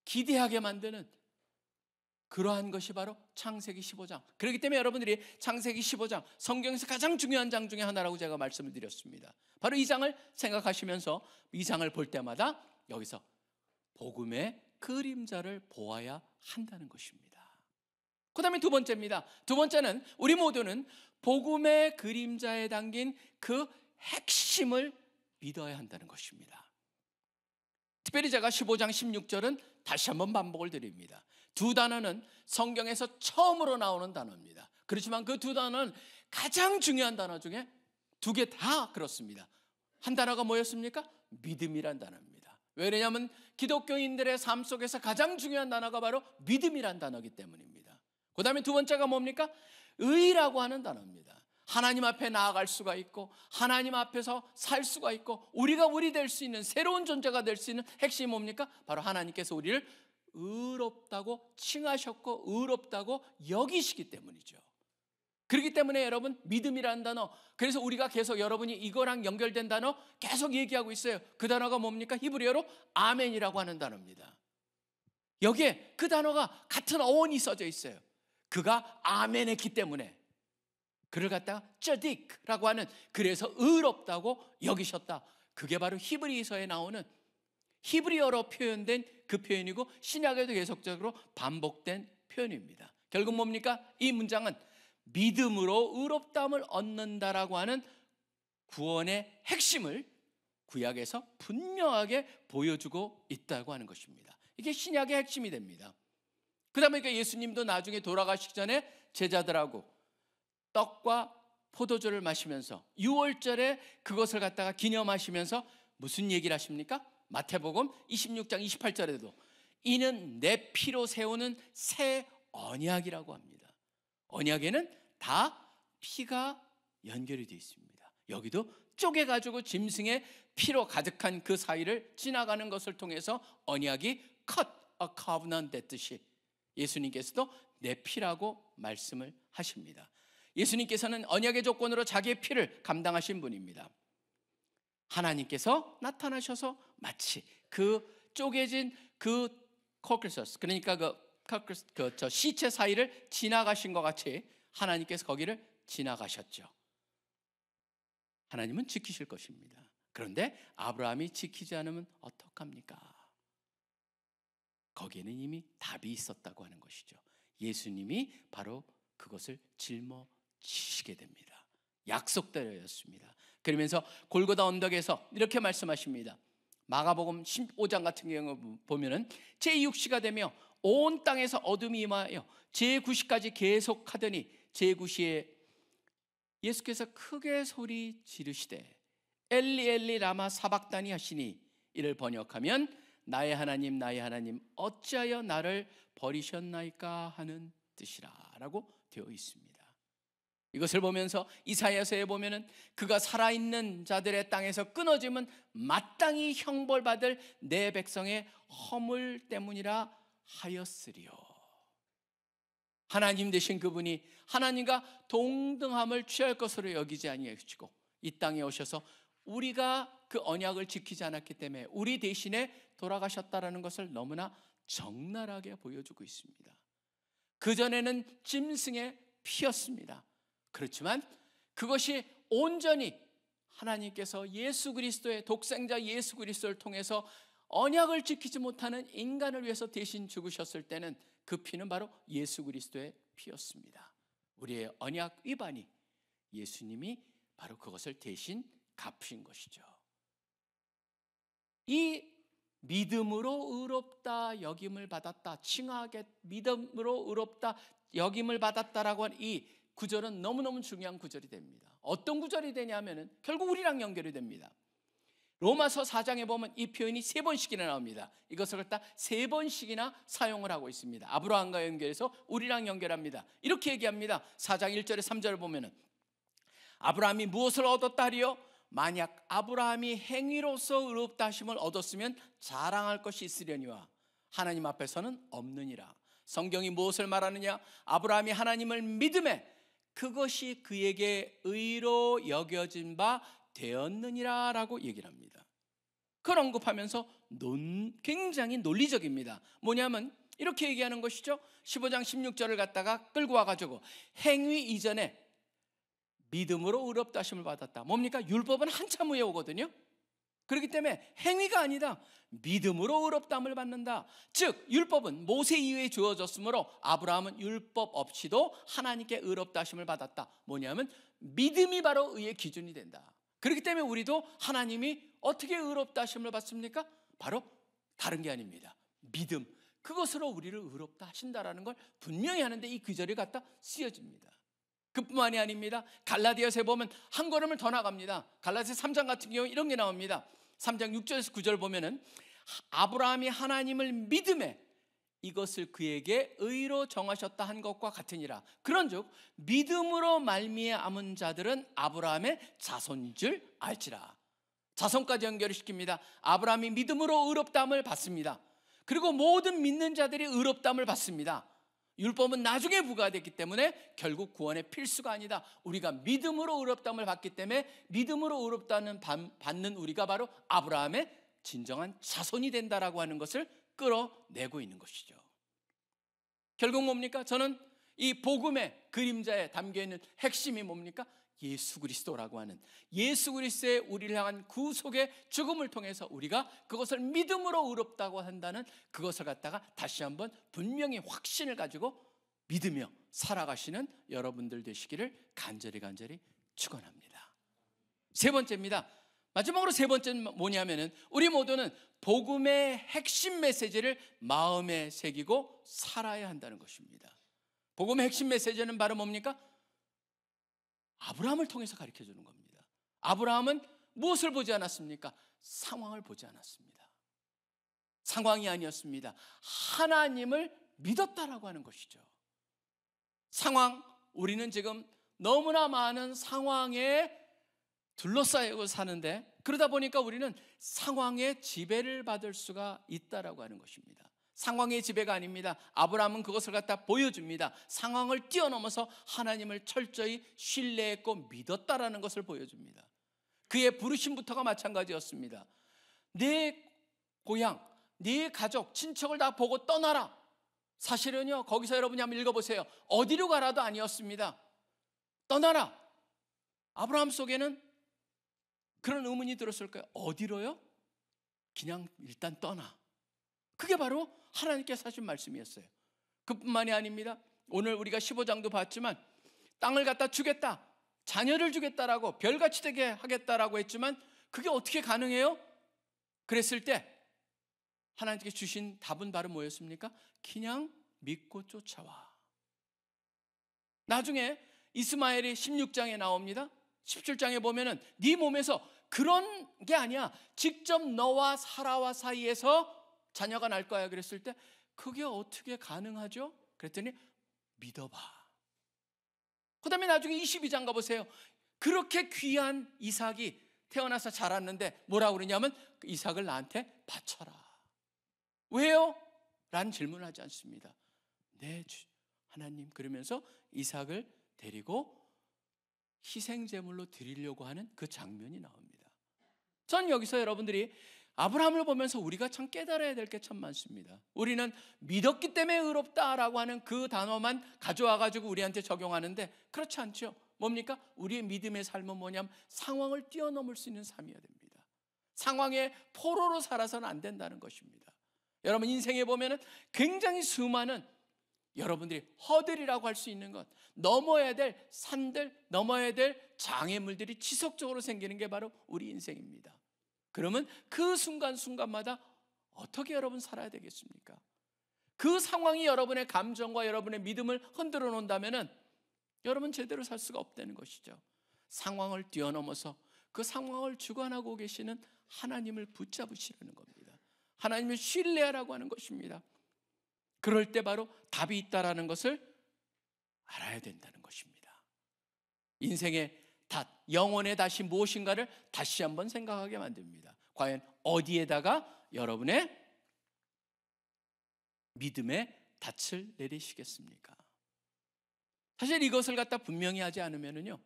기대하게 만드는 그러한 것이 바로 창세기 15장. 그렇기 때문에 여러분들이 창세기 15장, 성경에서 가장 중요한 장 중에 하나라고 제가 말씀을 드렸습니다. 바로 이 장을 생각하시면서 이 장을 볼 때마다 여기서 복음의 그림자를 보아야 한다는 것입니다. 그 다음에 두 번째입니다. 두 번째는 우리 모두는 복음의 그림자에 담긴 그 핵심을 믿어야 한다는 것입니다. 특별히 제가 15장 16절은 다시 한번 반복을 드립니다. 두 단어는 성경에서 처음으로 나오는 단어입니다. 그렇지만 그 두 단어는 가장 중요한 단어 중에 두 개 다 그렇습니다. 한 단어가 뭐였습니까? 믿음이란 단어입니다. 왜냐하면 기독교인들의 삶 속에서 가장 중요한 단어가 바로 믿음이란 단어이기 때문입니다. 그 다음에 두 번째가 뭡니까? 의라고 하는 단어입니다. 하나님 앞에 나아갈 수가 있고 하나님 앞에서 살 수가 있고 우리가 우리 될 수 있는 새로운 존재가 될 수 있는 핵심이 뭡니까? 바로 하나님께서 우리를 의롭다고 칭하셨고 의롭다고 여기시기 때문이죠. 그렇기 때문에 여러분 믿음이라는 단어, 그래서 우리가 계속 여러분이 이거랑 연결된 단어 계속 얘기하고 있어요. 그 단어가 뭡니까? 히브리어로 아멘이라고 하는 단어입니다. 여기에 그 단어가 같은 어원이 써져 있어요. 그가 아멘 했기 때문에 그를 갖다가 쩌딕라고 하는, 그래서 의롭다고 여기셨다. 그게 바로 히브리서에 나오는 히브리어로 표현된 그 표현이고 신약에도 계속적으로 반복된 표현입니다. 결국 뭡니까? 이 문장은 믿음으로 의롭다함을 얻는다라고 하는 구원의 핵심을 구약에서 분명하게 보여주고 있다고 하는 것입니다. 이게 신약의 핵심이 됩니다. 그다음에 예수님도 나중에 돌아가시기 전에 제자들하고 떡과 포도주를 마시면서 유월절에 그것을 갖다가 기념하시면서 무슨 얘기를 하십니까? 마태복음 26장 28절에도 이는 내 피로 세우는 새 언약이라고 합니다. 언약에는 다 피가 연결이 되어 있습니다. 여기도 쪼개가지고 짐승의 피로 가득한 그 사이를 지나가는 것을 통해서 언약이 cut a covenant 됐듯이 예수님께서도 내 피라고 말씀을 하십니다. 예수님께서는 언약의 조건으로 자기의 피를 감당하신 분입니다. 하나님께서 나타나셔서 마치 그 쪼개진 그 코크서스, 그러니까 저 시체 사이를 지나가신 것 같이 하나님께서 거기를 지나가셨죠. 하나님은 지키실 것입니다. 그런데 아브라함이 지키지 않으면 어떡합니까? 거기에는 이미 답이 있었다고 하는 것이죠. 예수님이 바로 그것을 짊어지시게 됩니다. 약속대로였습니다. 그러면서 골고다 언덕에서 이렇게 말씀하십니다. 마가복음 15장 같은 경우 보면은 제6시가 되며 온 땅에서 어둠이 임하여 제9시까지 계속하더니 제9시에 예수께서 크게 소리 지르시되 엘리 엘리 라마 사박다니 하시니 이를 번역하면 나의 하나님 나의 하나님 어찌하여 나를 버리셨나이까 하는 뜻이라 라고 되어 있습니다. 이것을 보면서 이사야서에 보면은 그가 살아있는 자들의 땅에서 끊어지면 마땅히 형벌받을 내 백성의 허물 때문이라 하였으리요. 하나님 되신 그분이 하나님과 동등함을 취할 것으로 여기지 아니하시고 이 땅에 오셔서 우리가 그 언약을 지키지 않았기 때문에 우리 대신에 돌아가셨다라는 것을 너무나 적나라하게 보여주고 있습니다. 그전에는 짐승의 피였습니다. 그렇지만 그것이 온전히 하나님께서 예수 그리스도의 독생자 예수 그리스도를 통해서 언약을 지키지 못하는 인간을 위해서 대신 죽으셨을 때는 그 피는 바로 예수 그리스도의 피였습니다. 우리의 언약 위반이 예수님이 바로 그것을 대신 갚으신 것이죠. 이 믿음으로 의롭다 여김을 받았다, 칭하게 믿음으로 의롭다 여김을 받았다라고 하는 이 구절은 너무너무 중요한 구절이 됩니다. 어떤 구절이 되냐면은 결국 우리랑 연결이 됩니다. 로마서 4장에 보면 이 표현이 3번씩이나 나옵니다. 이것을 갖다 3번씩이나 사용을 하고 있습니다. 아브라함과 연결해서 우리랑 연결합니다. 이렇게 얘기합니다. 4장 1절에 3절을 보면은 아브라함이 무엇을 얻었다 하리요? 만약 아브라함이 행위로서 의롭다 하심을 얻었으면 자랑할 것이 있으려니와 하나님 앞에서는 없느니라. 성경이 무엇을 말하느냐? 아브라함이 하나님을 믿음에 그것이 그에게 의로 여겨진 바 되었느니라 라고 얘기를 합니다. 그걸 언급하면서 굉장히 논리적입니다. 뭐냐면 이렇게 얘기하는 것이죠. 15장 16절을 갖다가 끌고 와가지고 행위 이전에 믿음으로 의롭다 하심을 받았다. 뭡니까? 율법은 한참 후에 오거든요. 그렇기 때문에 행위가 아니다. 믿음으로 의롭다함을 받는다. 즉 율법은 모세 이후에 주어졌으므로 아브라함은 율법 없이도 하나님께 의롭다 하심을 받았다. 뭐냐면 믿음이 바로 의의 기준이 된다. 그렇기 때문에 우리도 하나님이 어떻게 의롭다 하심을 받습니까? 바로 다른 게 아닙니다. 믿음. 그것으로 우리를 의롭다 하신다라는 걸 분명히 하는데 이 구절이 갖다 쓰여집니다. 그뿐만이 아닙니다. 갈라디아서에 보면 한 걸음을 더 나갑니다. 갈라디아서 3장 같은 경우 이런 게 나옵니다. 3장 6절에서 9절 보면은 아브라함이 하나님을 믿음에 이것을 그에게 의로 정하셨다 한 것과 같으니라. 그런즉 믿음으로 말미암은 자들은 아브라함의 자손인 줄 알지라. 자손까지 연결을 시킵니다. 아브라함이 믿음으로 의롭다함을 받습니다. 그리고 모든 믿는 자들이 의롭다함을 받습니다. 율법은 나중에 부과됐기 때문에 결국 구원의 필수가 아니다. 우리가 믿음으로 의롭다함을 받기 때문에 믿음으로 의롭다는 받는 우리가 바로 아브라함의 진정한 자손이 된다라고 하는 것을 끌어내고 있는 것이죠. 결국 뭡니까? 저는 이 복음의 그림자에 담겨있는 핵심이 뭡니까? 예수 그리스도라고 하는 예수 그리스도의 우리를 향한 구속의 죽음을 통해서 우리가 그것을 믿음으로 의롭다고 한다는 그것을 갖다가 다시 한번 분명히 확신을 가지고 믿으며 살아가시는 여러분들 되시기를 간절히 축원합니다. 세 번째입니다. 마지막으로 세 번째는 뭐냐면은 우리 모두는 복음의 핵심 메시지를 마음에 새기고 살아야 한다는 것입니다. 복음의 핵심 메시지는 바로 뭡니까? 아브라함을 통해서 가르쳐 주는 겁니다. 아브라함은 무엇을 보지 않았습니까? 상황을 보지 않았습니다. 상황이 아니었습니다. 하나님을 믿었다라고 하는 것이죠. 상황, 우리는 지금 너무나 많은 상황에 둘러싸이고 사는데, 그러다 보니까 우리는 상황의 지배를 받을 수가 있다라고 하는 것입니다. 상황의 지배가 아닙니다. 아브라함은 그것을 갖다 보여줍니다. 상황을 뛰어넘어서 하나님을 철저히 신뢰했고 믿었다라는 것을 보여줍니다. 그의 부르심부터가 마찬가지였습니다. 내 고향, 네 가족, 친척을 다 보고 떠나라. 사실은요, 거기서 여러분이 한번 읽어보세요. 어디로 가라도 아니었습니다. 떠나라. 아브라함 속에는 그런 의문이 들었을까요? 어디로요? 그냥 일단 떠나. 그게 바로 하나님께서 하신 말씀이었어요. 그뿐만이 아닙니다. 오늘 우리가 15장도 봤지만 땅을 갖다 주겠다, 자녀를 주겠다라고, 별같이 되게 하겠다라고 했지만 그게 어떻게 가능해요? 그랬을 때 하나님께서 주신 답은 바로 뭐였습니까? 그냥 믿고 쫓아와. 나중에 이스마엘이 16장에 나옵니다. 17장에 보면은 네 몸에서 그런 게 아니야, 직접 너와 사라와 사이에서 자녀가 날 거야 그랬을 때 그게 어떻게 가능하죠? 그랬더니 믿어봐. 그 다음에 나중에 22장 가보세요. 그렇게 귀한 이삭이 태어나서 자랐는데 뭐라고 그러냐면 이삭을 나한테 바쳐라. 왜요? 라는 질문을 하지 않습니다. 네, 하나님. 그러면서 이삭을 데리고 희생제물로 드리려고 하는 그 장면이 나옵니다. 전 여기서 여러분들이 아브라함을 보면서 우리가 참 깨달아야 될 게 참 많습니다. 우리는 믿었기 때문에 의롭다라고 하는 그 단어만 가져와가지고 우리한테 적용하는데 그렇지 않죠. 뭡니까? 우리의 믿음의 삶은 뭐냐면 상황을 뛰어넘을 수 있는 삶이어야 됩니다. 상황의 포로로 살아서는 안 된다는 것입니다. 여러분 인생에 보면은 굉장히 수많은 여러분들이 허들이라고 할 수 있는 것, 넘어야 될 산들, 넘어야 될 장애물들이 지속적으로 생기는 게 바로 우리 인생입니다. 그러면 그 순간순간마다 어떻게 여러분 살아야 되겠습니까? 그 상황이 여러분의 감정과 여러분의 믿음을 흔들어 놓는다면은 여러분 제대로 살 수가 없다는 것이죠. 상황을 뛰어넘어서 그 상황을 주관하고 계시는 하나님을 붙잡으시려는 겁니다. 하나님을 신뢰하라고 하는 것입니다. 그럴 때 바로 답이 있다라는 것을 알아야 된다는 것입니다. 인생의 닷, 영혼의 닷이 무엇인가를 다시 한번 생각하게 만듭니다. 과연 어디에다가 여러분의 믿음의 닻을 내리시겠습니까? 사실 이것을 갖다 분명히 하지 않으면요,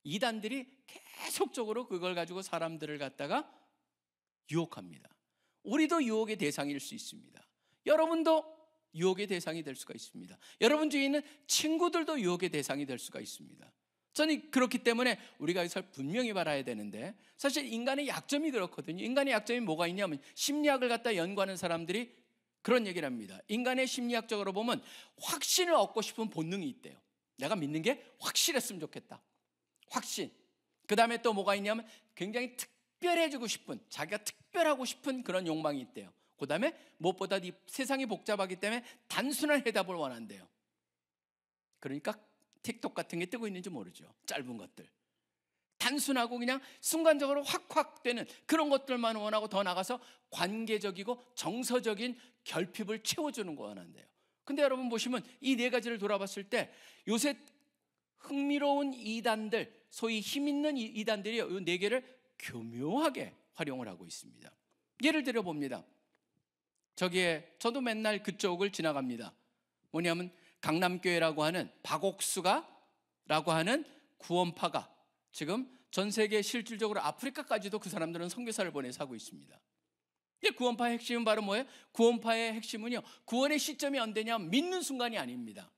이단들이 계속적으로 그걸 가지고 사람들을 갖다가 유혹합니다. 우리도 유혹의 대상일 수 있습니다. 여러분도 유혹의 대상이 될 수가 있습니다. 여러분 주위에 있는 친구들도 유혹의 대상이 될 수가 있습니다. 저는 그렇기 때문에 우리가 이것을 분명히 바라야 되는데, 사실 인간의 약점이 그렇거든요. 인간의 약점이 뭐가 있냐면 심리학을 갖다 연구하는 사람들이 그런 얘기를 합니다. 인간의 심리학적으로 보면 확신을 얻고 싶은 본능이 있대요. 내가 믿는 게 확실했으면 좋겠다. 확신. 그 다음에 또 뭐가 있냐면 굉장히 특별해지고 싶은, 자기가 특별하고 싶은 그런 욕망이 있대요. 그 다음에 무엇보다 이 세상이 복잡하기 때문에 단순한 해답을 원한대요. 그러니까 틱톡 같은 게 뜨고 있는지 모르죠. 짧은 것들. 단순하고 그냥 순간적으로 확확 되는 그런 것들만 원하고, 더 나가서 관계적이고 정서적인 결핍을 채워주는 거 원한대요. 근데 여러분 보시면 이 네 가지를 돌아봤을 때 요새 흥미로운 이단들, 소위 힘 있는 이단들이 이 네 개를 교묘하게 활용을 하고 있습니다. 예를 들어 봅니다. 저도 맨날 그쪽을 지나갑니다. 뭐냐면 강남교회라고 하는 박옥수가라고 하는 구원파가 지금 전 세계 실질적으로 아프리카까지도 그 사람들은 선교사를 보내서 하고 있습니다. 이 구원파의 핵심은 바로 뭐예요? 구원파의 핵심은요, 구원의 시점이 언제냐, 믿는 순간이 아닙니다.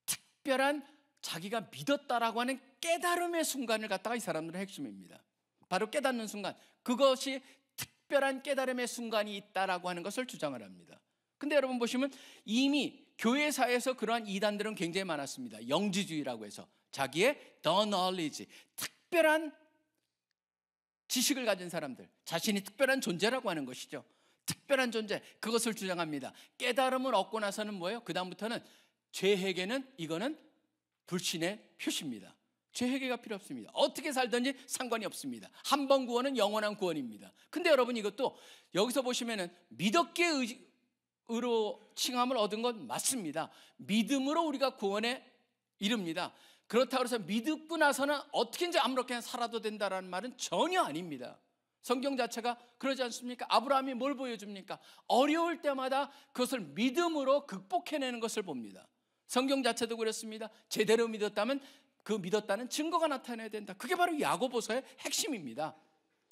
특별한 자기가 믿었다라고 하는 깨달음의 순간을 갖다가 이 사람들의 핵심입니다. 바로 깨닫는 순간, 그것이 특별한 깨달음의 순간이 있다라고 하는 것을 주장을 합니다. 근데 여러분 보시면 이미 교회사에서 그러한 이단들은 굉장히 많았습니다. 영지주의라고 해서 자기의 the knowledge, 특별한 지식을 가진 사람들, 자신이 특별한 존재라고 하는 것이죠. 특별한 존재, 그것을 주장합니다. 깨달음을 얻고 나서는 뭐예요? 그 다음부터는 죄회개는 이거는 불신의 표시입니다. 죄회개가 필요 없습니다. 어떻게 살든지 상관이 없습니다. 한 번 구원은 영원한 구원입니다. 근데 여러분, 이것도 여기서 보시면은 믿었기에 의로 칭함을 얻은 건 맞습니다. 믿음으로 우리가 구원에 이릅니다. 그렇다고 해서 믿고 나서는 어떻게든지 아무렇게나 살아도 된다라는 말은 전혀 아닙니다. 성경 자체가 그러지 않습니까? 아브라함이 뭘 보여줍니까? 어려울 때마다 그것을 믿음으로 극복해내는 것을 봅니다. 성경 자체도 그렇습니다. 제대로 믿었다면 그 믿었다는 증거가 나타나야 된다. 그게 바로 야고보서의 핵심입니다.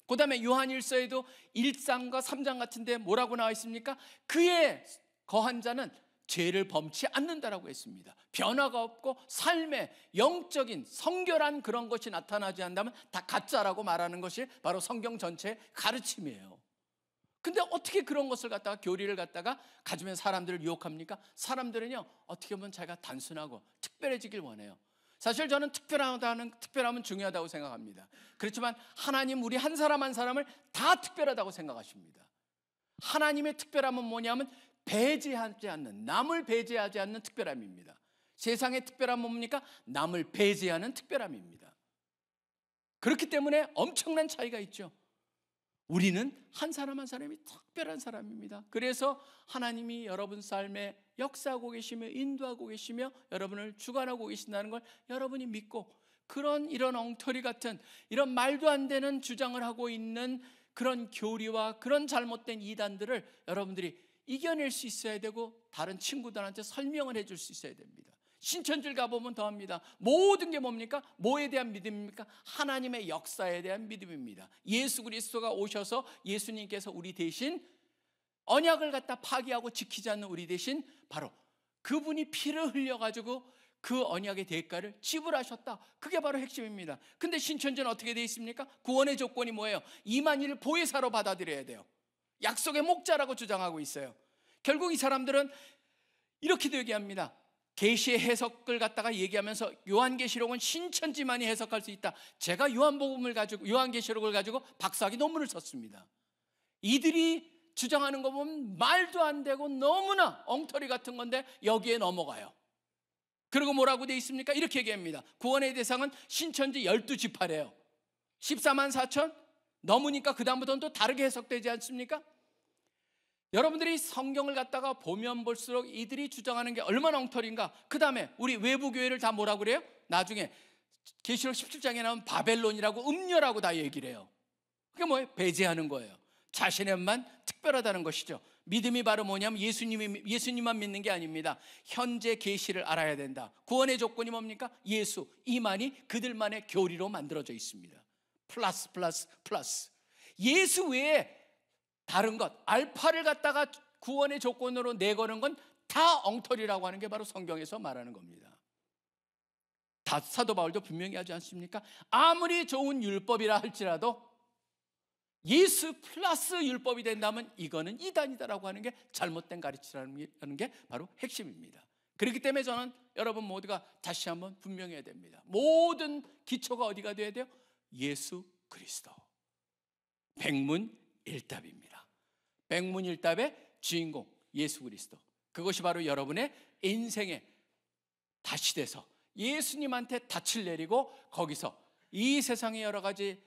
그 다음에 요한일서에도 1장과 3장 같은 데 뭐라고 나와 있습니까? 그의 거한 자는 죄를 범치 않는다라고 했습니다. 변화가 없고 삶의 영적인 성결한 그런 것이 나타나지 않는다면 다 가짜라고 말하는 것이 바로 성경 전체의 가르침이에요. 근데 어떻게 그런 것을 갖다가, 교리를 갖다가 가지면 사람들을 유혹합니까? 사람들은요, 어떻게 보면 자기가 단순하고 특별해지길 원해요. 사실 저는 특별함은 중요하다고 생각합니다. 그렇지만 하나님 우리 한 사람 한 사람을 다 특별하다고 생각하십니다. 하나님의 특별함은 뭐냐면 배제하지 않는, 남을 배제하지 않는 특별함입니다. 세상의 특별함은 뭡니까? 남을 배제하는 특별함입니다. 그렇기 때문에 엄청난 차이가 있죠. 우리는 한 사람 한 사람이 특별한 사람입니다. 그래서 하나님이 여러분 삶에 역사하고 계시며 인도하고 계시며 여러분을 주관하고 계신다는 걸 여러분이 믿고, 이런 엉터리 같은 이런 말도 안 되는 주장을 하고 있는 그런 교리와 그런 잘못된 이단들을 여러분들이 이겨낼 수 있어야 되고, 다른 친구들한테 설명을 해줄 수 있어야 됩니다. 신천지를 가보면 더합니다. 모든 게 뭡니까? 뭐에 대한 믿음입니까? 하나님의 역사에 대한 믿음입니다. 예수 그리스도가 오셔서 예수님께서 우리 대신 언약을 갖다 파기하고 지키지 않는 우리 대신 바로 그분이 피를 흘려가지고 그 언약의 대가를 지불하셨다. 그게 바로 핵심입니다. 근데 신천지는 어떻게 되어 있습니까? 구원의 조건이 뭐예요? 이만희를 보혜사로 받아들여야 돼요. 약속의 목자라고 주장하고 있어요. 결국 이 사람들은 이렇게도 얘기합니다. 계시의 해석을 갖다가 얘기하면서 요한계시록은 신천지만이 해석할 수 있다. 제가 요한계시록을 가지고 박사학위 논문을 썼습니다. 이들이 주장하는 거 보면 말도 안 되고 너무나 엉터리 같은 건데 여기에 넘어가요. 그리고 뭐라고 돼 있습니까? 이렇게 얘기합니다. 구원의 대상은 신천지 12지파래요. 14만 4천 넘으니까 그 다음부터는 또 다르게 해석되지 않습니까? 여러분들이 성경을 갖다가 보면 볼수록 이들이 주장하는 게 얼마나 엉터리인가. 그 다음에 우리 외부 교회를 다 뭐라고 그래요? 나중에 계시록 17장에 나오면 바벨론이라고 음녀라고 다 얘기를 해요. 그게 뭐예요? 배제하는 거예요. 자신의만 특별하다는 것이죠. 믿음이 바로 뭐냐면 예수님만 믿는 게 아닙니다. 현재 계시를 알아야 된다. 구원의 조건이 뭡니까? 예수, 이만이 그들만의 교리로 만들어져 있습니다. 플러스. 예수 외에 다른 것, 알파를 갖다가 구원의 조건으로 내거는 건 다 엉터리라고 하는 게 바로 성경에서 말하는 겁니다. 사도 바울도 분명히 하지 않습니까? 아무리 좋은 율법이라 할지라도 예수 플러스 율법이 된다면 이거는 이단이다라고 하는 게 잘못된 가르치라는 게 바로 핵심입니다. 그렇기 때문에 저는 여러분 모두가 다시 한번 분명해야 됩니다. 모든 기초가 어디가 돼야 돼요? 예수 그리스도. 백문일답입니다. 백문일답의 주인공 예수 그리스도. 그것이 바로 여러분의 인생에 다시 돼서 예수님한테 닻을 내리고 거기서 이 세상에 여러 가지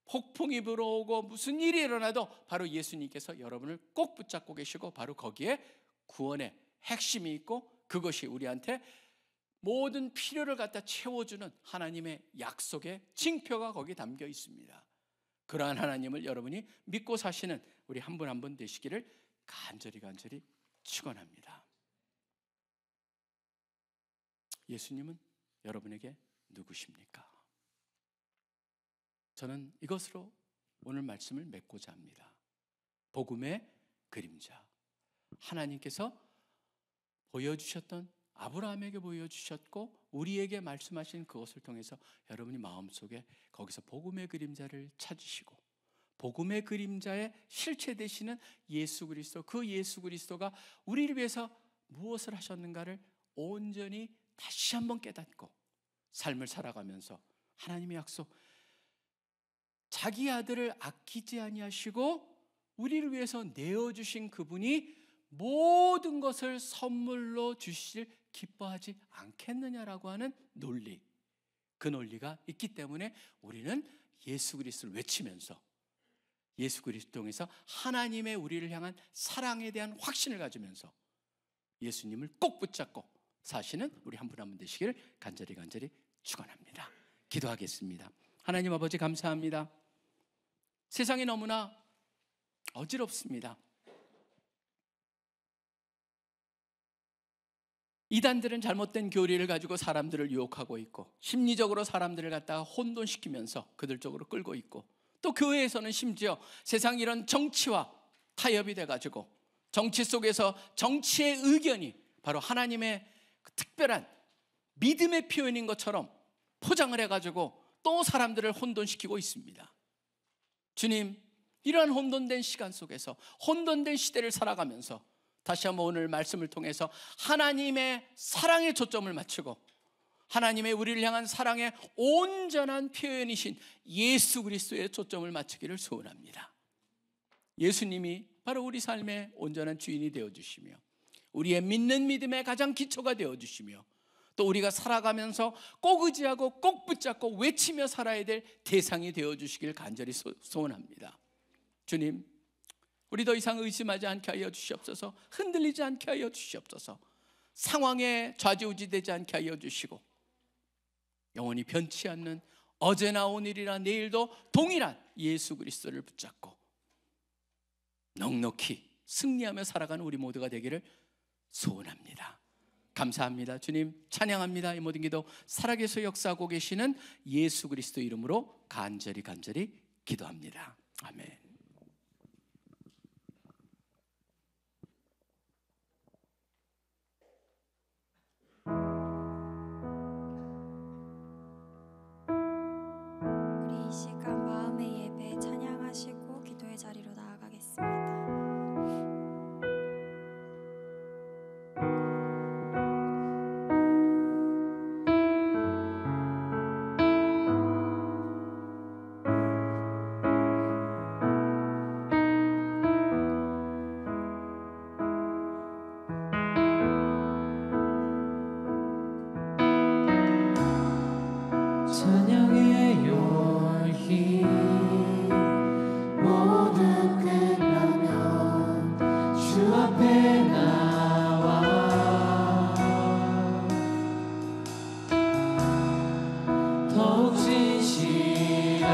폭풍이 불어오고 무슨 일이 일어나도 바로 예수님께서 여러분을 꼭 붙잡고 계시고 바로 거기에 구원의 핵심이 있고 그것이 우리한테 모든 필요를 갖다 채워주는 하나님의 약속의 징표가 거기에 담겨 있습니다. 그러한 하나님을 여러분이 믿고 사시는 우리 한 분 한 분 되시기를 간절히 축원합니다. 예수님은 여러분에게 누구십니까? 저는 이것으로 오늘 말씀을 맺고자 합니다. 복음의 그림자. 하나님께서 보여주셨던, 아브라함에게 보여주셨고 우리에게 말씀하신 그것을 통해서 여러분이 마음속에 거기서 복음의 그림자를 찾으시고 복음의 그림자의 실체 되시는 예수 그리스도, 그 예수 그리스도가 우리를 위해서 무엇을 하셨는가를 온전히 다시 한번 깨닫고 삶을 살아가면서 하나님의 약속, 자기 아들을 아끼지 아니하시고 우리를 위해서 내어주신 그분이 모든 것을 선물로 주실 기뻐하지 않겠느냐라고 하는 논리, 그 논리가 있기 때문에 우리는 예수 그리스도를 외치면서 예수 그리스도 통해서 하나님의 우리를 향한 사랑에 대한 확신을 가지면서 예수님을 꼭 붙잡고 사시는 우리 한 분 한 분 되시기를 간절히 축원합니다. 기도하겠습니다. 하나님 아버지 감사합니다. 세상이 너무나 어지럽습니다. 이단들은 잘못된 교리를 가지고 사람들을 유혹하고 있고 심리적으로 사람들을 갖다가 혼돈시키면서 그들 쪽으로 끌고 있고 또 교회에서는 심지어 세상 이런 정치와 타협이 돼가지고 정치 속에서 정치의 의견이 바로 하나님의 그 특별한 믿음의 표현인 것처럼 포장을 해가지고 또 사람들을 혼돈시키고 있습니다. 주님, 이러한 혼돈된 시간 속에서 혼돈된 시대를 살아가면서 다시 한번 오늘 말씀을 통해서 하나님의 사랑에 초점을 맞추고 하나님의 우리를 향한 사랑의 온전한 표현이신 예수 그리스도에 초점을 맞추기를 소원합니다. 예수님이 바로 우리 삶의 온전한 주인이 되어주시며 우리의 믿는 믿음의 가장 기초가 되어주시며 또 우리가 살아가면서 꼭 의지하고 꼭 붙잡고 외치며 살아야 될 대상이 되어주시길 간절히 소원합니다. 주님, 우리 더 이상 의심하지 않게 하여 주시옵소서. 흔들리지 않게 하여 주시옵소서. 상황에 좌지우지되지 않게 하여 주시고 영원히 변치 않는 어제나 오늘이나 내일도 동일한 예수 그리스도를 붙잡고 넉넉히 승리하며 살아가는 우리 모두가 되기를 소원합니다. 감사합니다. 주님 찬양합니다. 이 모든 기도 살아계셔 역사하고 계시는 예수 그리스도 이름으로 간절히 기도합니다. 아멘. 우리 이 시간 마음의 예배 찬양하시고 기도의 자리로 나아가겠습니다. 찬양의 열기 모두 끝나면 주 앞에 나와 더욱 진실한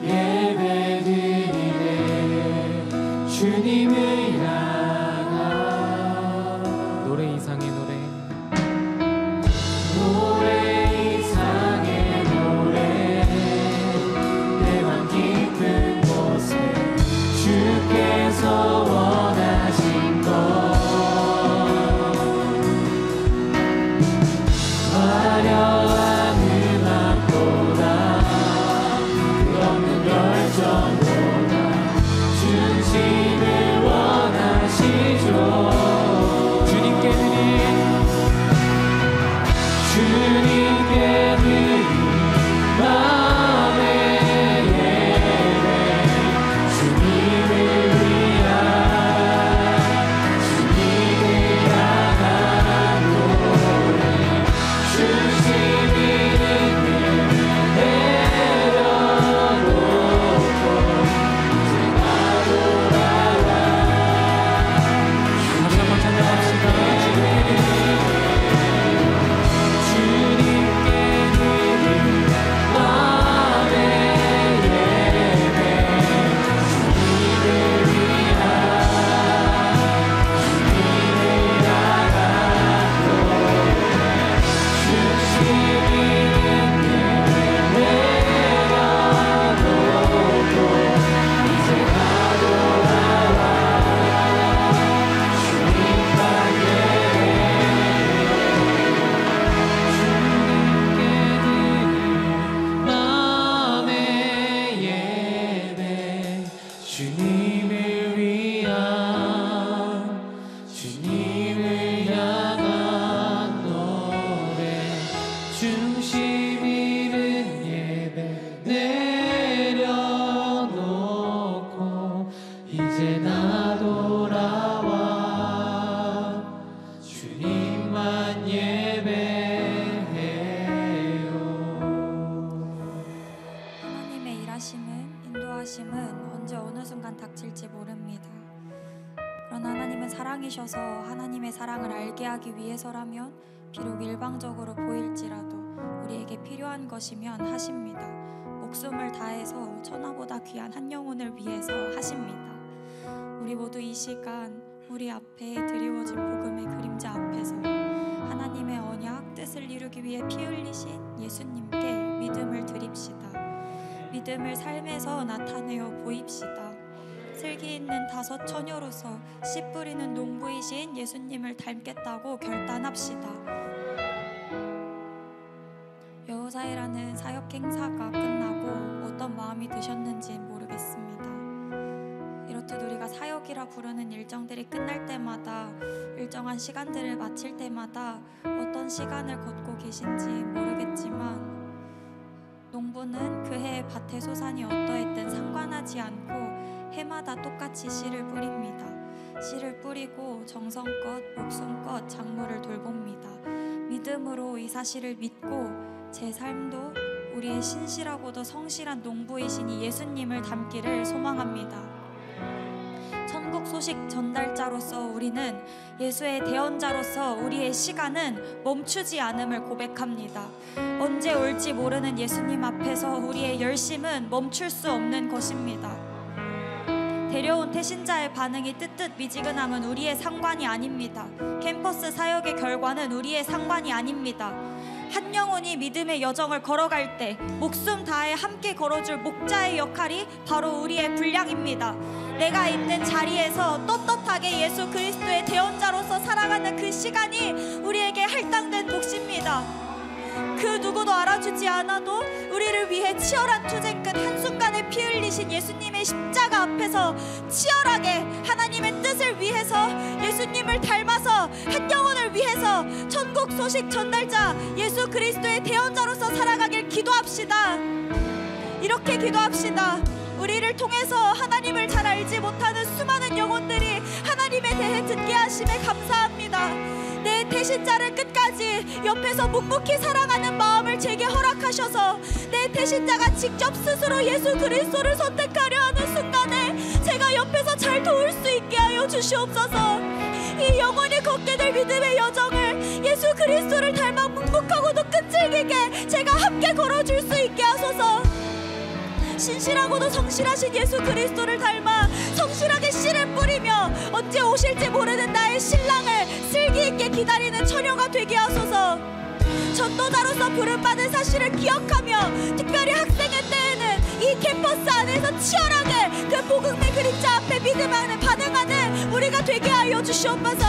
예배 드리네. 주님을 향한 노래 이상의 노래 원하신 것 화려한 음악보다 끝없는 열정보다 중심을 원하신 언제나 돌아와 주님만 예배해요. 하나님의 일하심은 인도하심은 언제 어느 순간 닥칠지 모릅니다. 그러나 하나님은 사랑이셔서 하나님의 사랑을 알게 하기 위해서라면 비록 일방적으로 보일지라도 우리에게 필요한 것이면 하십니다. 목숨을 다해서 천하보다 귀한 한 영혼을 위해서 하십니다. 우리 모두 이 시간 우리 앞에 드리워진 복음의 그림자 앞에서 하나님의 언약 뜻을 이루기 위해 피 흘리신 예수님께 믿음을 드립시다. 믿음을 삶에서 나타내어 보입시다. 슬기 있는 다섯 처녀로서 씨 뿌리는 농부이신 예수님을 닮겠다고 결단합시다. 여호사이라는 사역 행사가 끝나고 어떤 마음이 드셨는지 모르겠습니다. 이렇듯 우리가 사역이라 부르는 일정들이 끝날 때마다 일정한 시간들을 마칠 때마다 어떤 시간을 걷고 계신지 모르겠지만 농부는 그 해의 밭의 소산이 어떠했든 상관하지 않고 해마다 똑같이 씨를 뿌립니다. 씨를 뿌리고 정성껏 목숨껏 작물을 돌봅니다. 믿음으로 이 사실을 믿고 제 삶도 우리의 신실하고도 성실한 농부이신 이 예수님을 닮기를 소망합니다. 천국 소식 전달자로서 우리는 예수의 대언자로서 우리의 시간은 멈추지 않음을 고백합니다. 언제 올지 모르는 예수님 앞에서 우리의 열심은 멈출 수 없는 것입니다. 데려온 태신자의 반응이 뜨뜻미지근함은 우리의 상관이 아닙니다. 캠퍼스 사역의 결과는 우리의 상관이 아닙니다. 한 영혼이 믿음의 여정을 걸어갈 때 목숨 다해 함께 걸어줄 목자의 역할이 바로 우리의 분량입니다. 내가 있는 자리에서 떳떳하게 예수 그리스도의 대언자로서 살아가는 그 시간이 우리에게 할당된 몫입니다. 그 누구도 알아주지 않아도 우리를 위해 치열한 투쟁 끝 한순간에 피 흘리신 예수님의 십자가 앞에서 치열하게 하나님의 뜻을 위해서 예수님을 닮아서 한 영혼을 위해서 천국 소식 전달자 예수 그리스도의 대언자로서 살아가길 기도합시다. 이렇게 기도합시다. 우리를 통해서 하나님을 잘 알지 못하는 수많은 영혼들이 하나님에 대해 듣게 하심에 감사합니다. 내 대신자를 끝까지 옆에서 묵묵히 사랑하는 마음을 제게 허락하셔서 내 대신자가 직접 스스로 예수 그리스도를 선택하려 하는 순간에 제가 옆에서 잘 도울 수 있게 하여 주시옵소서. 이 영원히 걷게 될 믿음의 여정을 예수 그리스도를 닮아 묵묵하고도 끈질기게 제가 함께 걸어줄 수 있게 하소서. 신실하고도 성실하신 예수 그리스도를 닮아 성실하게 씨를 뿌리며 언제 오실지 모르는 나의 신랑을 슬기 있게 기다리는 처녀가 되게 하소서. 전도자로서 부름받은 사실을 기억하며 특별히 학생의 때에는 이 캠퍼스 안에서 치열하게 그 복음의 그림자 앞에 믿음 안에 반응하는 우리가 되게 하여 주시옵소서.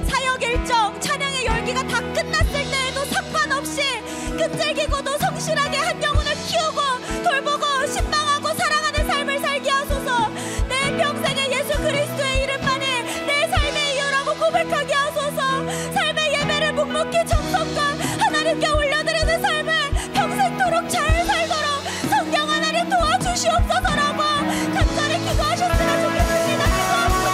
사역 일정, 찬양의 열기가 다 끝났을 때에도 상관없이 끈질기고도 성실하게 한 영혼을 키우고 돌보고 신방하고 사랑하는 삶을 살게 하소서. 내 평생에 예수 그리스도의 이름만이 내 삶의 이유라고 고백하게 하소서. 삶의 예배를 묵묵히 정성과 하나님께 올려드리는 삶을 평생토록 잘 살도록 성령 하나님 도와주시옵소서라고 간절히 기도하셨으면 좋겠습니다. 기도합시다.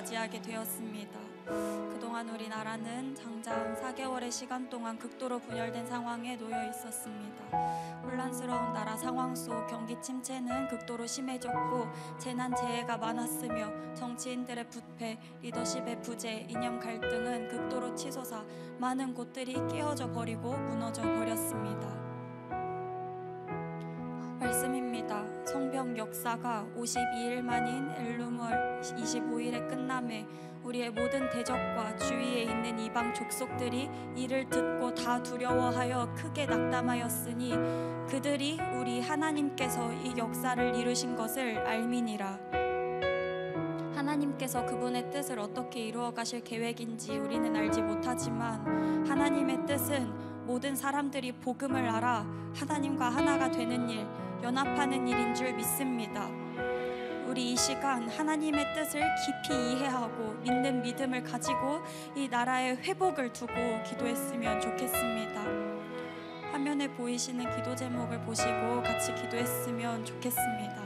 맞이하게 되었습니다. 그동안 우리나라는 장장 4개월의 시간 동안 극도로 분열된 상황에 놓여 있었습니다. 혼란스러운 나라 상황 속 경기 침체는 극도로 심해졌고 재난재해가 많았으며 정치인들의 부패, 리더십의 부재, 이념 갈등은 극도로 치솟아 많은 곳들이 깨어져 버리고 무너져 버렸습니다. 말씀입니다. 성경 역사가 52일 만인 엘루멀 25일에 끝남에 우리의 모든 대적과 주위에 있는 이방 족속들이 이를 듣고 다 두려워하여 크게 낙담하였으니 그들이 우리 하나님께서 이 역사를 이루신 것을 알미니라. 하나님께서 그분의 뜻을 어떻게 이루어 가실 계획인지 우리는 알지 못하지만 하나님의 뜻은 모든 사람들이 복음을 알아 하나님과 하나가 되는 일, 연합하는 일인 줄 믿습니다. 우리 이 시간 하나님의 뜻을 깊이 이해하고 믿는 믿음을 가지고 이 나라의 회복을 두고 기도했으면 좋겠습니다. 화면에 보이시는 기도 제목을 보시고 같이 기도했으면 좋겠습니다.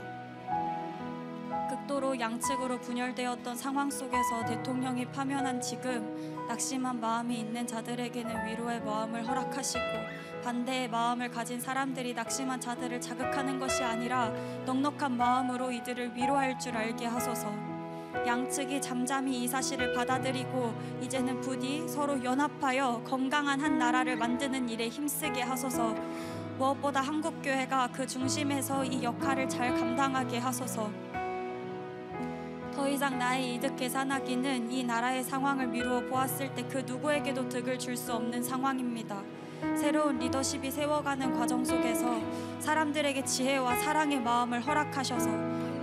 극도로 양측으로 분열되었던 상황 속에서 대통령이 파면한 지금 낙심한 마음이 있는 자들에게는 위로의 마음을 허락하시고 반대의 마음을 가진 사람들이 낙심한 자들을 자극하는 것이 아니라 넉넉한 마음으로 이들을 위로할 줄 알게 하소서. 양측이 잠잠히 이 사실을 받아들이고 이제는 부디 서로 연합하여 건강한 한 나라를 만드는 일에 힘쓰게 하소서. 무엇보다 한국교회가 그 중심에서 이 역할을 잘 감당하게 하소서. 더 이상 나의 이득 계산하기는 이 나라의 상황을 미루어 보았을 때 그 누구에게도 득을 줄 수 없는 상황입니다. 새로운 리더십이 세워가는 과정 속에서 사람들에게 지혜와 사랑의 마음을 허락하셔서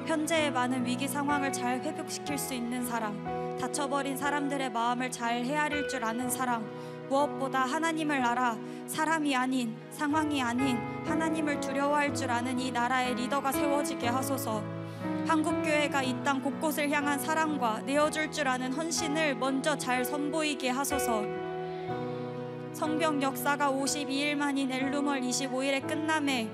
현재의 많은 위기 상황을 잘 회복시킬 수 있는 사람, 다쳐버린 사람들의 마음을 잘 헤아릴 줄 아는 사람, 무엇보다 하나님을 알아 사람이 아닌 상황이 아닌 하나님을 두려워할 줄 아는 이 나라의 리더가 세워지게 하소서. 한국교회가 이 땅 곳곳을 향한 사랑과 내어줄 줄 아는 헌신을 먼저 잘 선보이게 하소서. 성경 역사가 52일 만인 엘루멀 25일에 끝남에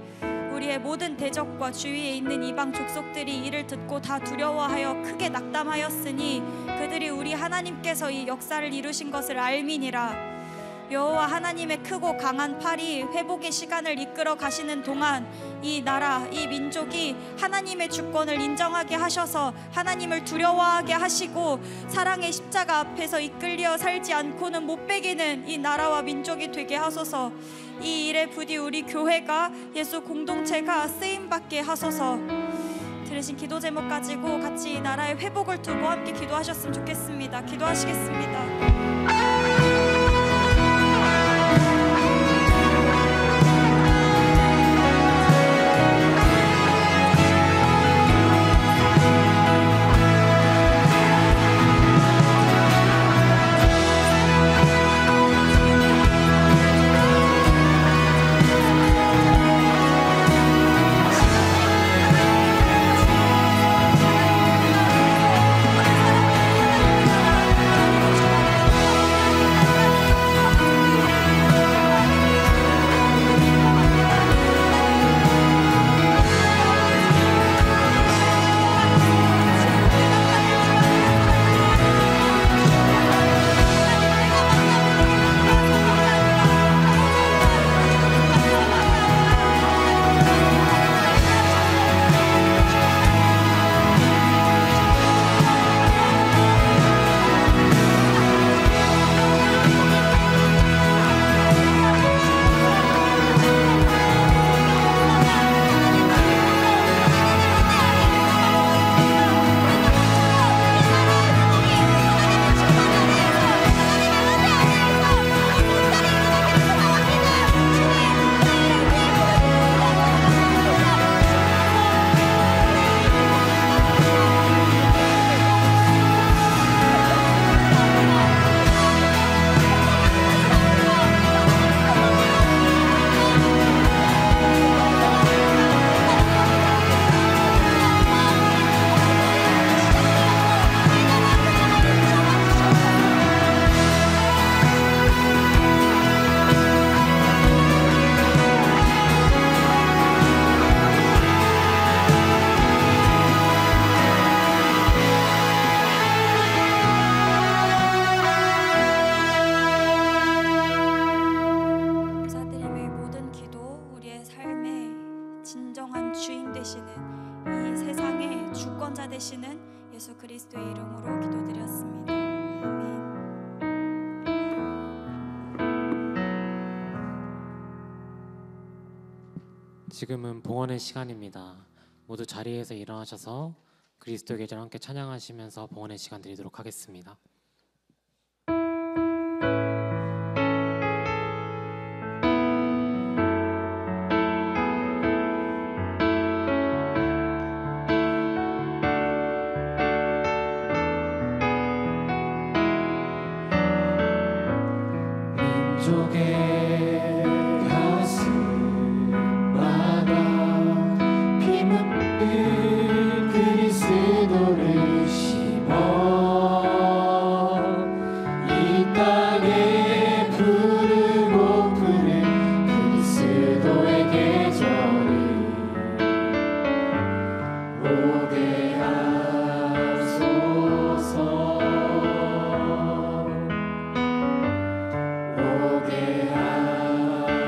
우리의 모든 대적과 주위에 있는 이방 족속들이 이를 듣고 다 두려워하여 크게 낙담하였으니 그들이 우리 하나님께서 이 역사를 이루신 것을 알미니라. 여호와 하나님의 크고 강한 팔이 회복의 시간을 이끌어 가시는 동안 이 나라, 이 민족이 하나님의 주권을 인정하게 하셔서 하나님을 두려워하게 하시고 사랑의 십자가 앞에서 이끌려 살지 않고는 못 배기는 이 나라와 민족이 되게 하소서. 이 일에 부디 우리 교회가 예수 공동체가 쓰임받게 하소서. 들으신 기도 제목 가지고 같이 이 나라의 회복을 두고 함께 기도하셨으면 좋겠습니다. 기도하시겠습니다. 되시는 예수 그리스도의 이름으로 기도드렸습니다. 아멘. 지금은 봉헌의 시간입니다. 모두 자리에서 일어나셔서 그리스도 계절 함께 찬양하시면서 봉헌의 시간 드리도록 하겠습니다. 민족의 가슴마다 피묻는 그리스도를 심어 이 땅에 푸르고 푸른 그리스도의 계절을 오게 하소서. 오게 하소서.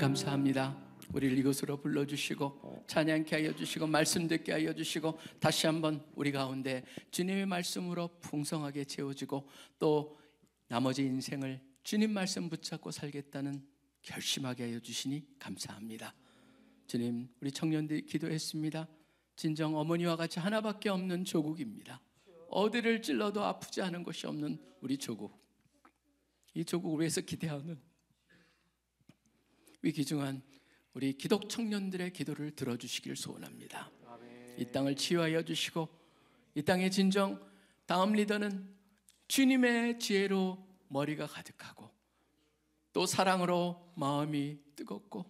감사합니다. 우리를 이곳으로 불러주시고 찬양케 하여 주시고 말씀 듣게 하여 주시고 다시 한번 우리 가운데 주님의 말씀으로 풍성하게 채워지고 또 나머지 인생을 주님 말씀 붙잡고 살겠다는 결심하게 하여 주시니 감사합니다. 주님, 우리 청년들이 기도했습니다. 진정 어머니와 같이 하나밖에 없는 조국입니다. 어디를 찔러도 아프지 않은 곳이 없는 우리 조국, 이 조국을 위해서 기대하는 이 귀중한 우리 기독 청년들의 기도를 들어주시길 소원합니다. 이 땅을 치유하여 주시고 이 땅의 진정 다음 리더는 주님의 지혜로 머리가 가득하고 또 사랑으로 마음이 뜨겁고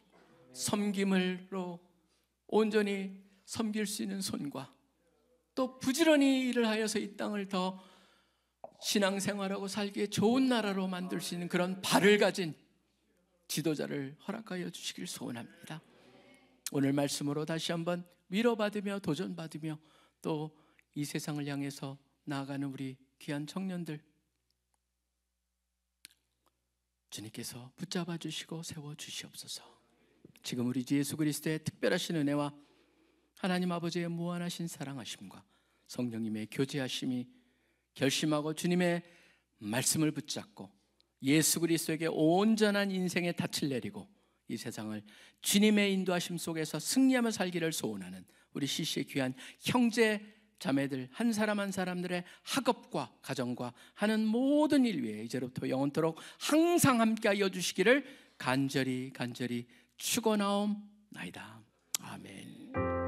섬김으로 온전히 섬길 수 있는 손과 또 부지런히 일을 하여서 이 땅을 더 신앙생활하고 살기에 좋은 나라로 만들 수 있는 그런 발을 가진 지도자를 허락하여 주시길 소원합니다. 오늘 말씀으로 다시 한번 위로받으며 도전받으며 또 이 세상을 향해서 나아가는 우리 귀한 청년들 주님께서 붙잡아 주시고 세워 주시옵소서. 지금 우리 주 예수 그리스도의 특별하신 은혜와 하나님 아버지의 무한하신 사랑하심과 성령님의 교제하심이 결심하고 주님의 말씀을 붙잡고 예수 그리스도에게 온전한 인생의 닻을 내리고 이 세상을 주님의 인도하심 속에서 승리하며 살기를 소원하는 우리 CC의 귀한 형제 자매들 한 사람 한 사람들의 학업과 가정과 하는 모든 일 위에 이제부터 영원토록 항상 함께하여 주시기를 간절히 축원하옵나이다. 아멘.